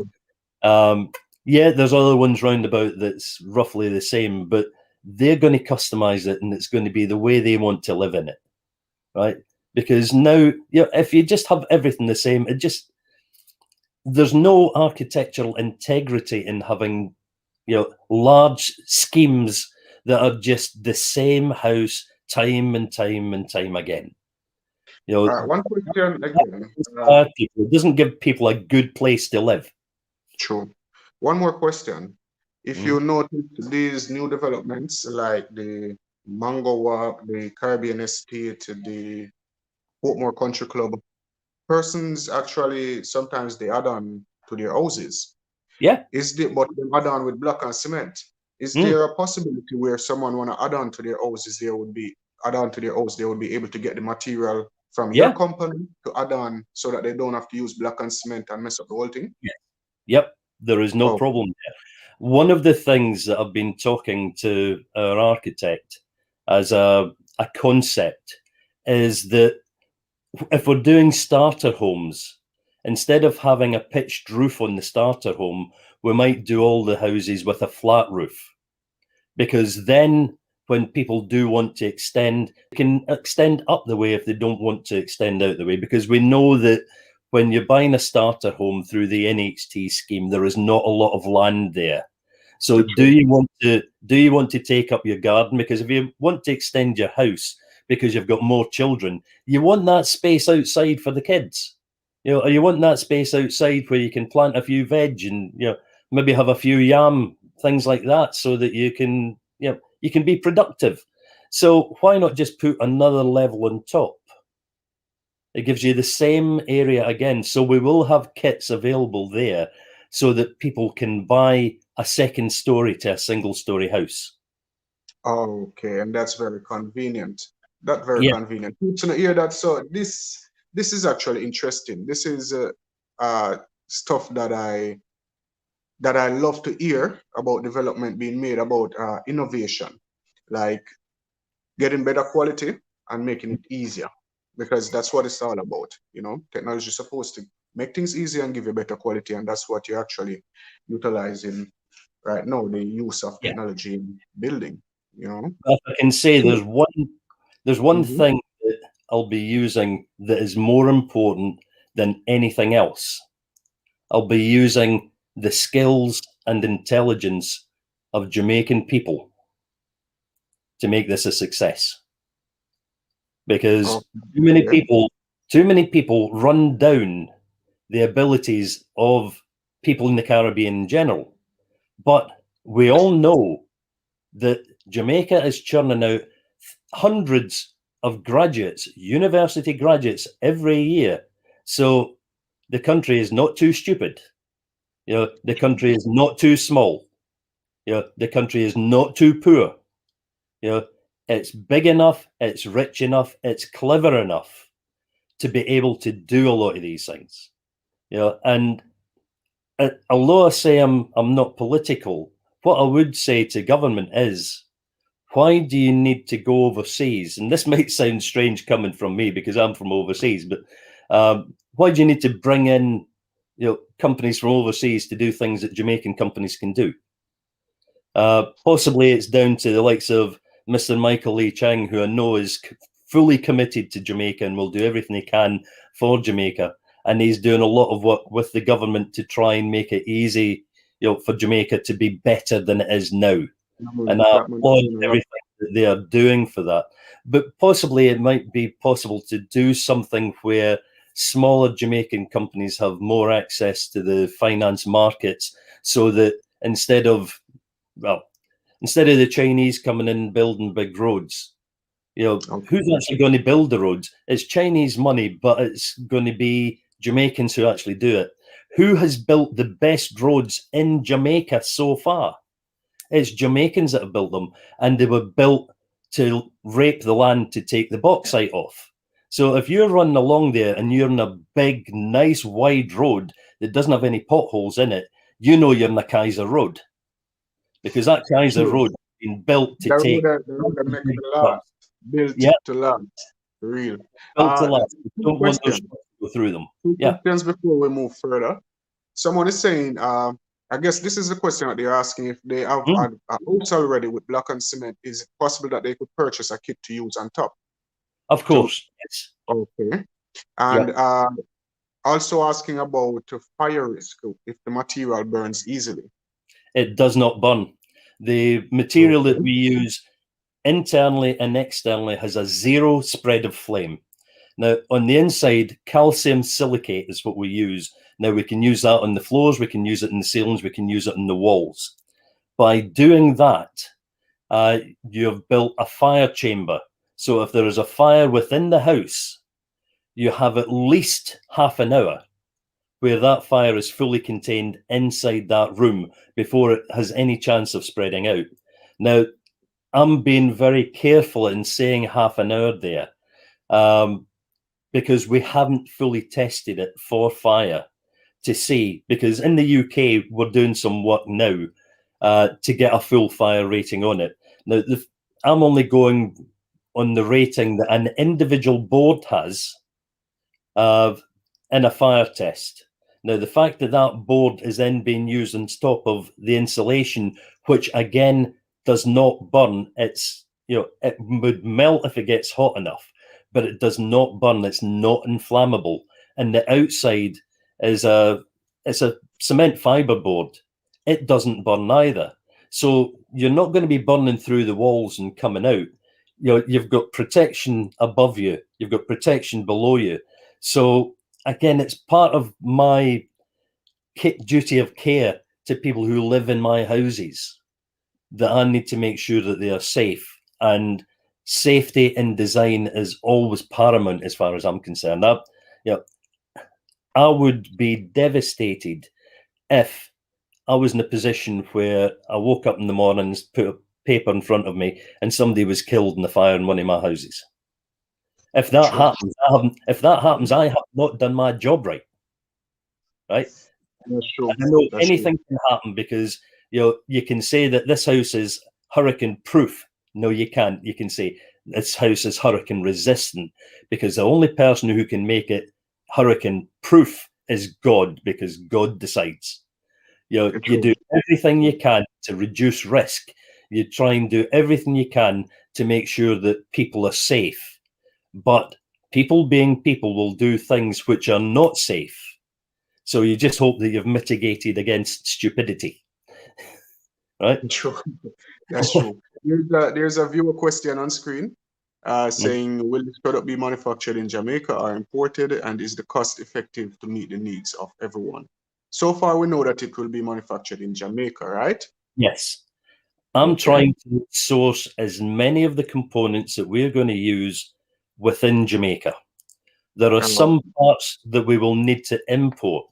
There's other ones round about that's roughly the same, but they're going to customize it, and it's going to be the way they want to live in it, right? Because now, if you just have everything the same, there's no architectural integrity in having, large schemes that are just the same house time and time and time again. One question again. It doesn't give people a good place to live. True. One more question. If you notice these new developments like the Mango Walk, the Caribbean Estate, the Portmore Country Club, persons actually sometimes they add on to their houses. Yeah. But they add on with block and cement. Is there a possibility where someone want to add on to their houses, they would be able to get the material from your company to add on, so that they don't have to use block and cement and mess up the whole thing? Yeah. Yep. There is no problem there. One of the things that I've been talking to our architect as a concept is that if we're doing starter homes, instead of having a pitched roof on the starter home, we might do all the houses with a flat roof. Because then when people do want to extend, they can extend up the way if they don't want to extend out the way. Because we know that when you're buying a starter home through the NHT scheme, there is not a lot of land there. So do you want to take up your garden? Because if you want to extend your house because you've got more children, you want that space outside for the kids. Or you want that space outside where you can plant a few veg and maybe have a few yam, things like that, so that you can be productive. So why not just put another level on top? It gives you the same area again. So we will have kits available there so that people can buy a second story to a single story house. Okay, and that's very convenient. That's very convenient. To hear that. So this is actually interesting. This is stuff that I love to hear about development being made, about innovation, like getting better quality and making it easier, because that's what it's all about. Technology is supposed to make things easier and give you better quality, and that's what you're actually utilizing right now, the use of technology in building. If I can say, there's one thing that I'll be using that is more important than anything else. I'll be using the skills and intelligence of Jamaican people to make this a success. Because too many people run down the abilities of people in the Caribbean in general. But we all know that Jamaica is churning out hundreds of graduates, university graduates, every year. So the country is not too stupid. The country is not too small. The country is not too poor. It's big enough, it's rich enough, it's clever enough to be able to do a lot of these things. And although I say I'm not political, what I would say to government is, why do you need to go overseas? And this might sound strange coming from me because I'm from overseas, but why do you need to bring in, companies from overseas to do things that Jamaican companies can do? Possibly it's down to the likes of Mr. Michael Lee Chang, who I know is fully committed to Jamaica and will do everything he can for Jamaica. And he's doing a lot of work with the government to try and make it easy, for Jamaica to be better than it is now. And I applaud everything that they are doing for that. But possibly it might be possible to do something where smaller Jamaican companies have more access to the finance markets, so that instead of the Chinese coming in and building big roads, who's actually going to build the roads? It's Chinese money, but it's going to be Jamaicans who actually do it. Who has built the best roads in Jamaica so far? It's Jamaicans that have built them, and they were built to rape the land to take the bauxite off. So if you're running along there and you're in a big, nice, wide road that doesn't have any potholes in it, you're in a Kaiser Road, because that Kaiser Road has been built to take. The road that makes it last, built to last, real. Built to last. Don't want those to go through them. Two questions before we move further. Someone is saying, I guess this is the question that they're asking, if they have a house already with block and cement, is it possible that they could purchase a kit to use on top? Of course, yes. Okay. And also asking about fire risk, if the material burns easily. It does not burn. The material that we use internally and externally has a zero spread of flame. Now, on the inside, calcium silicate is what we use. Now, we can use that on the floors, we can use it in the ceilings, we can use it in the walls. By doing that, you have built a fire chamber. So if there is a fire within the house, you have at least half an hour where that fire is fully contained inside that room before it has any chance of spreading out. Now, I'm being very careful in saying half an hour there, because we haven't fully tested it for fire to see, because in the UK, we're doing some work now to get a full fire rating on it. Now, I'm only going on the rating that an individual board has in a fire test. Now, the fact that that board is then being used on top of the insulation, which again does not burn, it would melt if it gets hot enough, but it does not burn. It's not inflammable. And the outside is a cement fiber board. It doesn't burn either. So you're not going to be burning through the walls and coming out. You've got protection above you. You've got protection below you. So again, it's part of my duty of care to people who live in my houses that I need to make sure that they are safe. And safety in design is always paramount as far as I'm concerned. I would be devastated if I was in a position where I woke up in the mornings, put a paper in front of me, and somebody was killed in the fire in one of my houses. If that happens, I have not done my job right. Right? That's true. I know anything can happen, because you can say that this house is hurricane proof. No, you can't. You can say this house is hurricane resistant, because the only person who can make it hurricane proof is God, because God decides. You do everything you can to reduce risk. You try and do everything you can to make sure that people are safe. But people being people will do things which are not safe. So you just hope that you've mitigated against stupidity. Right? True. That's true. There's a viewer question on screen saying, will this product be manufactured in Jamaica or imported, and is the cost effective to meet the needs of everyone? So far, we know that it will be manufactured in Jamaica, right? Yes. I'm trying to source as many of the components that we're going to use within Jamaica. There are some parts that we will need to import.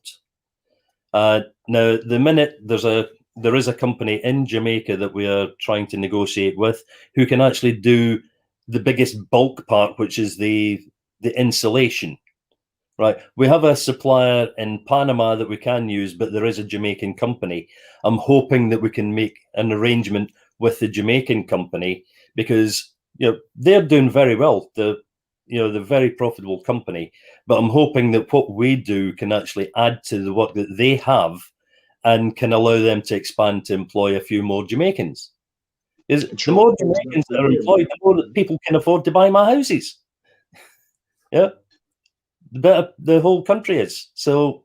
Now, the minute there is a company in Jamaica that we are trying to negotiate with, who can actually do the biggest bulk part, which is the insulation. Right. We have a supplier in Panama that we can use, but there is a Jamaican company. I'm hoping that we can make an arrangement with the Jamaican company because they're doing very well. They're very profitable company. But I'm hoping that what we do can actually add to the work that they have and can allow them to expand to employ a few more Jamaicans. Is the True. more Yes, that's Jamaicans the that are game. employed, the more that people can afford to buy my houses. Yeah. The better the whole country is. So,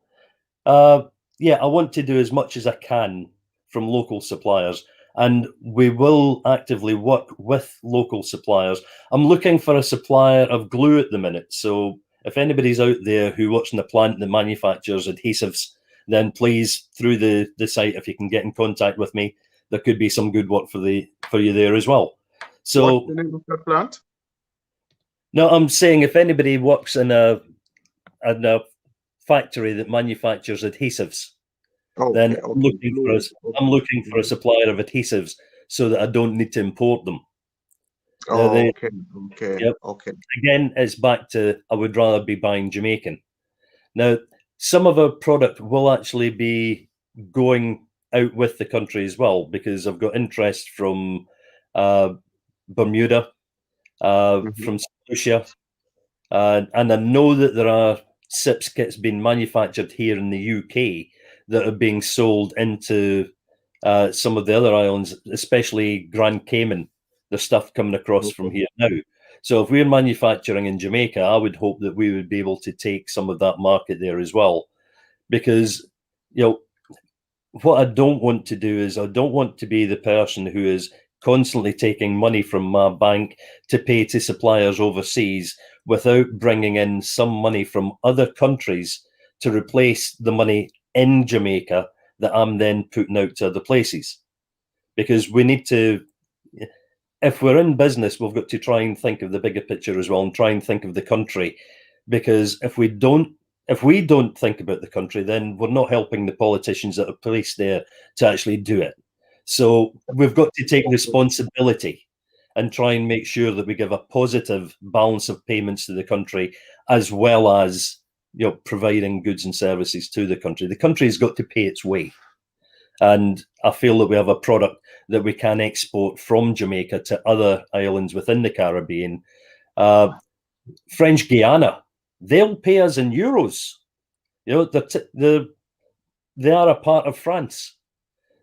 yeah, I want to do as much as I can from local suppliers, and we will actively work with local suppliers. I'm looking for a supplier of glue at the minute. So, if anybody's out there who works in a plant that manufactures adhesives, then please, through the site, if you can get in contact with me, there could be some good work for you there as well. What's So, the name of that plant? no, I'm saying if anybody works in a factory that manufactures adhesives, then Okay, okay, blue. I'm Okay. looking for a supplier of adhesives so that I don't need to import them. They, Okay, okay, yep. okay. Again, it's back to I would rather be buying Jamaican. Now, some of our product will actually be going out with the country as well because I've got interest from uh, Bermuda, Mhm. from St. Lucia, and I know that there are SIPS kits being manufactured here in the UK that are being sold into some of the other islands, especially Grand Cayman. The stuff coming across from Okay. here now. So if we're manufacturing in Jamaica, I would hope that we would be able to take some of that market there as well, because you know what I don't want to do is I don't want to be the person who is constantly taking money from my bank to pay to suppliers overseas without bringing in some money from other countries to replace the money in Jamaica that I'm then putting out to other places. Because we need to, if we're in business, we've got to try and think of the bigger picture as well and try and think of the country. Because if we don't think about the country, then we're not helping the politicians that are placed there to actually do it. So we've got to take responsibility and try and make sure that we give a positive balance of payments to the country, as well as providing goods and services to the country. The country's got to pay its way. And I feel that we have a product that we can export from Jamaica to other islands within the Caribbean. Uh, French Guiana, they'll pay us in euros. They are a part of France.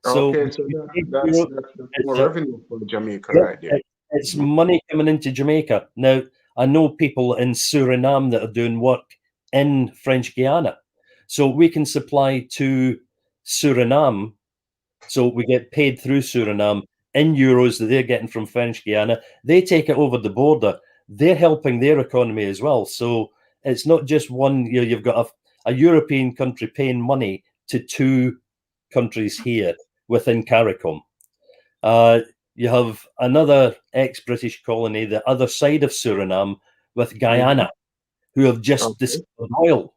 So Okay, when so we that, pay that's euro, that's that's it's more a, revenue for Jamaica yeah, right there. it's Mhm. money coming into Jamaica. Now, I know people in Suriname that are doing work in French Guiana. So we can supply to Suriname. So we get paid through Suriname in euros that they're getting from French Guiana. They take it over the border. They're helping their economy as well. So it's not just one, you've got a European country paying money to two countries here within CARICOM. Uh, you have another ex-British colony, the other side of Suriname, with Mhm. Guyana, who have just Okay. discovered oil.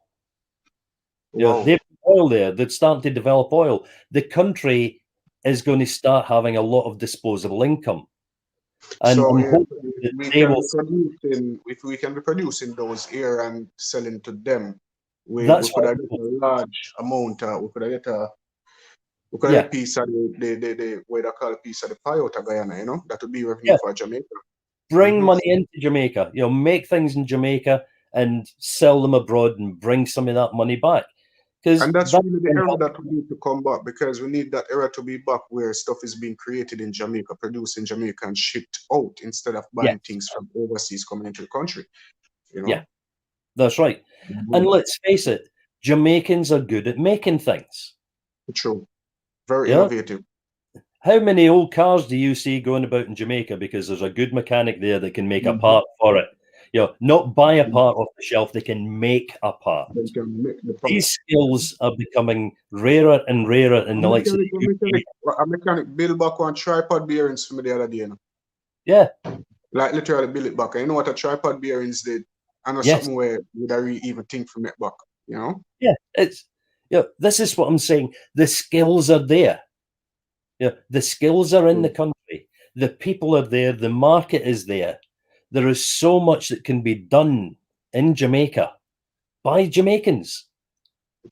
Wow. They've got oil there. They're starting to develop oil. The country is going to start having a lot of disposable income, and So I'm if, hoping if that we they can will. be producing, if we can be producing those here and selling to them, we That's could what. have get a large amount. We could have get a Yeah, piece of the what they call a piece of the pie out of Guyana. That would be revenue yeah. for Jamaica. Bring Hmm. money into Jamaica. Make things in Jamaica and sell them abroad and bring some of that money back And because that's that really the can era help. that we need to come back because we need that era to be back where stuff is being created in Jamaica, produced in Jamaica, and shipped out instead of Yeah, buying things from overseas coming into the country. You yeah, know, that's right. And Mhm. let's face it, Jamaicans are good at making things. True, very Yeah. innovative. How many old cars do you see going about in Jamaica because there's a good mechanic there that can make a Mhm. part for it? Not buy a part off the shelf, they can make a part. They can make the part. These skills are becoming rarer and rarer in A the likes of mechanic, a the UK. mechanic, a mechanic build back one tripod bearings for me the other day. Yeah, Like literally build it back. And you know what a tripod bearings did? I know yes, something where would I even think from it back. You know? yeah. This is what I'm saying. The skills are there. The skills are in the Mm. country. The people are there. The market is there. There is so much that can be done in Jamaica. by Jamaicans.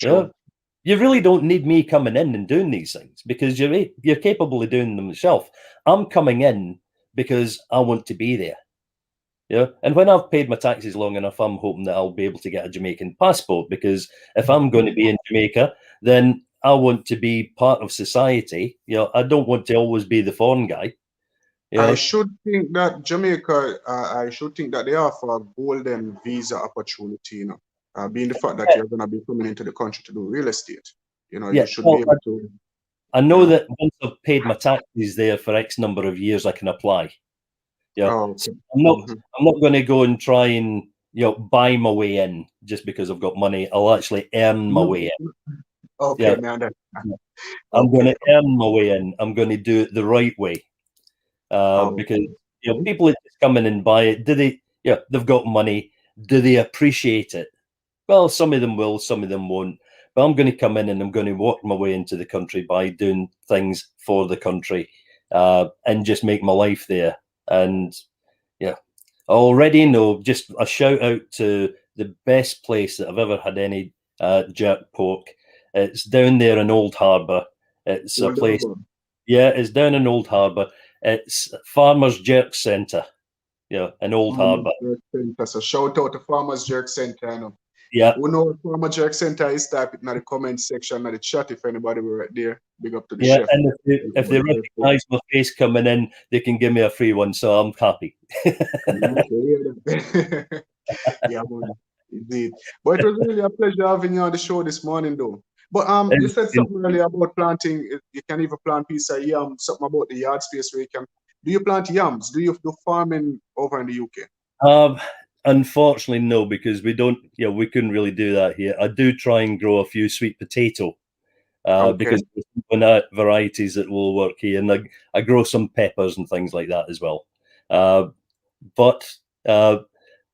True. You really don't need me coming in and doing these things because you're capable of doing them yourself. I'm coming in because I want to be there. And when I've paid my taxes long enough, I'm hoping that I'll be able to get a Jamaican passport because if I'm going to be in Jamaica, then I want to be part of society. I don't want to always be the foreign guy. I should think that Jamaica, I should think that they offer a golden visa opportunity, being the fact that you're going to be coming into the country to do real estate. You Yeah. should be Well, able to, I you know know. that once I've paid my taxes there for X number of years, I can apply. Oh, So okay. I'm not Mhm. I'm not going to go and try and buy my way in just because I've got money. I'll actually earn my No. way in. Okay, Yeah, man. I'm going Okay. to earn my way in. I'm going to do it the right way. Because Okay. people that just come in and buy it, do they? Yeah, they've got money. Do they appreciate it? Well, some of them will, some of them won't. But I'm going to come in and I'm going to work my way into the country by doing things for the country, and just make my life there. And yeah, I already know. Just a shout out to the best place that I've ever had any jerk pork. It's down there in Old Harbour. It's a Hold place. on. Yeah, it's down in Old Harbour. It's Farmers Jerk Centre. In Old Farmers Harbour. Jerk Center. So shout out to Farmers Jerk Center. Yeah, Who know what Farmer Jerk Center is? Type it in the comment section of the chat if anybody were right there. Big up to the yeah. chef. And if they recognise my face coming in, they can give me a free one. So I'm happy. Okay. Yeah, man. Indeed. But it was really a pleasure having you on the show this morning, though. But you It's said been, something earlier about planting. You can even plant piece of yam. Something about the yard space where you can. Do you plant yams? Do you do farming over in the UK? um, unfortunately, no, because we don't. We couldn't really do that here. I do try and grow a few sweet potato. Okay. Because there's varieties that will work here, and I grow some peppers and things like that as well. But uh,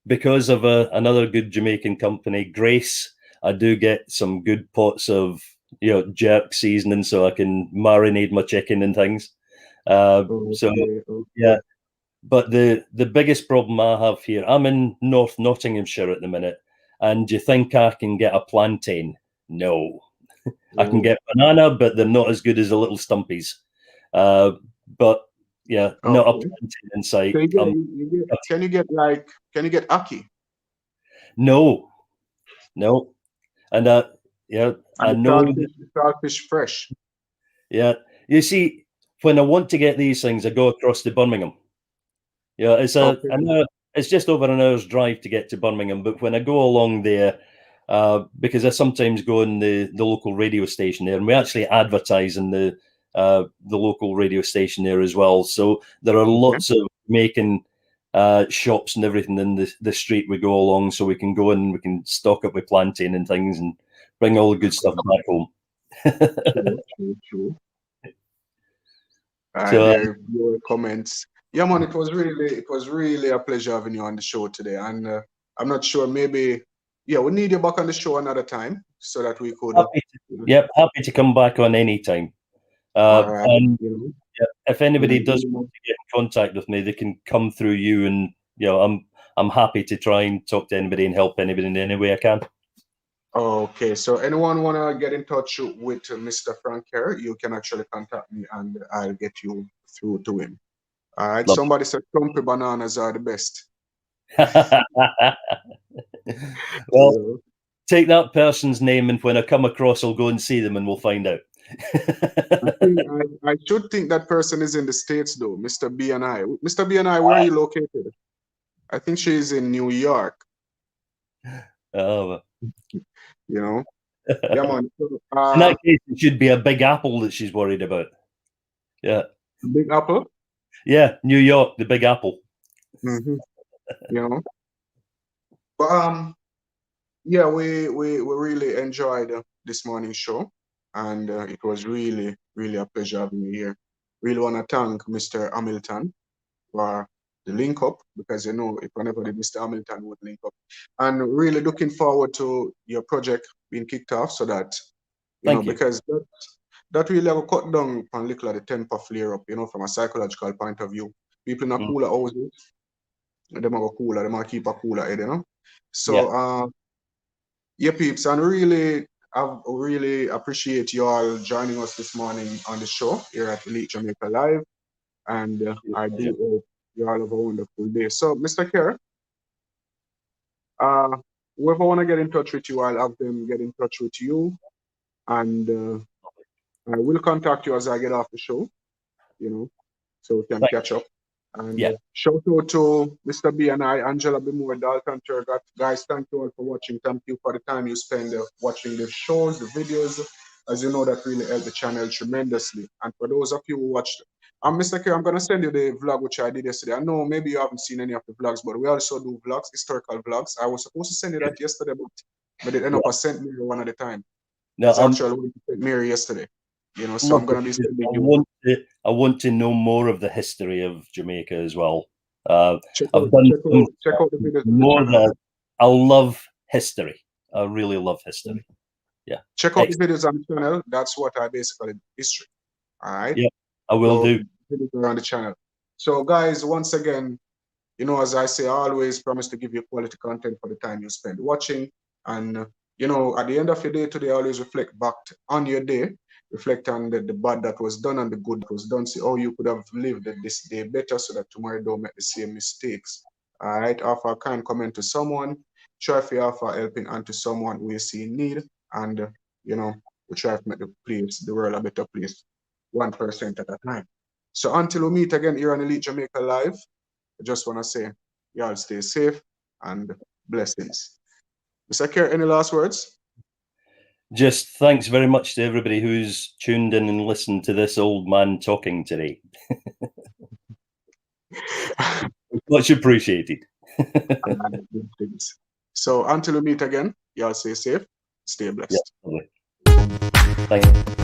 because of another good Jamaican company, Grace, I do get some good pots of jerk seasoning, so I can marinate my chicken and things. So Okay. yeah, Okay. but the biggest problem I have here, I'm in North Nottinghamshire at the minute, and do you think I can get a plantain? No. I can Oh, get banana, but they're not as good as the little stumpies. Uh, but yeah, not a okay. plantain in sight. So can you get ackee? No, no, and yeah, And I know. the saltfish fresh. Yeah, you see, when I want to get these things, I go across to Birmingham. Yeah, Okay. I know it's just over an hour's drive to get to Birmingham, but when I go along there, because I sometimes go in the local radio station there, and we actually advertise in the local radio station there as well. So there are Okay. lots of making shops and everything in the street we go along, so we can go in, we can stock up with plantain and things, and bring all the good stuff back home. True, true, true. So There your comments. Yeah, man, it was really a pleasure having you on the show today. And I'm not sure, maybe yeah, we need you back on the show another time so that we could happy, yep, happy to come back on any time. all right, And you know. yeah, if anybody And, does want to get in contact with me, they can come through you, and I'm happy to try and talk to anybody and help anybody in any way I can. okay, so anyone wanna get in touch with Mr. Frank Kerr, you can actually contact me and I'll get you through to him. All right, Love. somebody said clumpy bananas are the best. Well, You take that person's name, and when I come across, I'll go and see them, and we'll find out. I should think that person is in the States though, Mr. B and I. Mr. B and I, where are you located? I think she's in New York, Oh, you know. Yeah, man. So, in that case, it should be a Big Apple that she's worried about. Yeah, Big Apple. yeah, New York, the Big Apple. Hmm. You know. But yeah, we really enjoyed this morning's show, and it was really a pleasure having you here. Really want to thank Mr. Hamilton for the link up because if whenever did Mr. Hamilton would link up, and really looking forward to your project being kicked off so that Thank you. because that really have a cut down on little of the temper flare up, from a psychological point of view. People in a Mm, cooler houses, them have a cooler, them have keep a cooler head, yeah. So Yeah, peeps, and really, I really appreciate you all joining us this morning on the show here at Elite Jamaica Live. And I do hope you all have a wonderful day. So, Mr. Kerr, uh, whoever want to get in touch with you, I'll have them get in touch with you. And I will contact you as I get off the show, so we can Thank catch up. And Yeah. shout out to Mr. B and I, Angela Bimore, Dalton Turgot. Guys, thank you all for watching. Thank you for the time you spend watching the shows, the videos. As you know, that really helped the channel tremendously. And for those of you who watched, Mr. K, I'm going to send you the vlog which I did yesterday. I know maybe you haven't seen any of the vlogs, but we also do vlogs, historical vlogs. I was supposed to send you that yesterday, but it ended up I sent me one at a time. No, It's actually Mary yesterday, so I'm going to be sending you. I want to know more of the history of Jamaica as well. Check I've done out the videos on the more channel. than I love history. I really love history. Yeah. Check out the videos on the channel. That's what I basically history. All right. Yeah, I will do. Videos are on the channel. So, guys, once again, as I say, I always promise to give you quality content for the time you spend watching. And, at the end of your day today, always reflect back on your day, reflect on the bad that was done and the good that was done. See how you could have lived this day better so that tomorrow don't make the same mistakes. All right. Offer a kind comment to someone. Try to offer helping hand to someone who you see in need. And, we try to make the world a better place, 1% at a time. So until we meet again here on Elite Jamaica Live, I just want to say, y'all stay safe and blessings. Mr. Kerr, any last words? Just thanks very much to everybody who's tuned in and listened to this old man talking today. Much appreciated. So until we meet again, y'all stay safe, stay blessed. Yeah, thank you.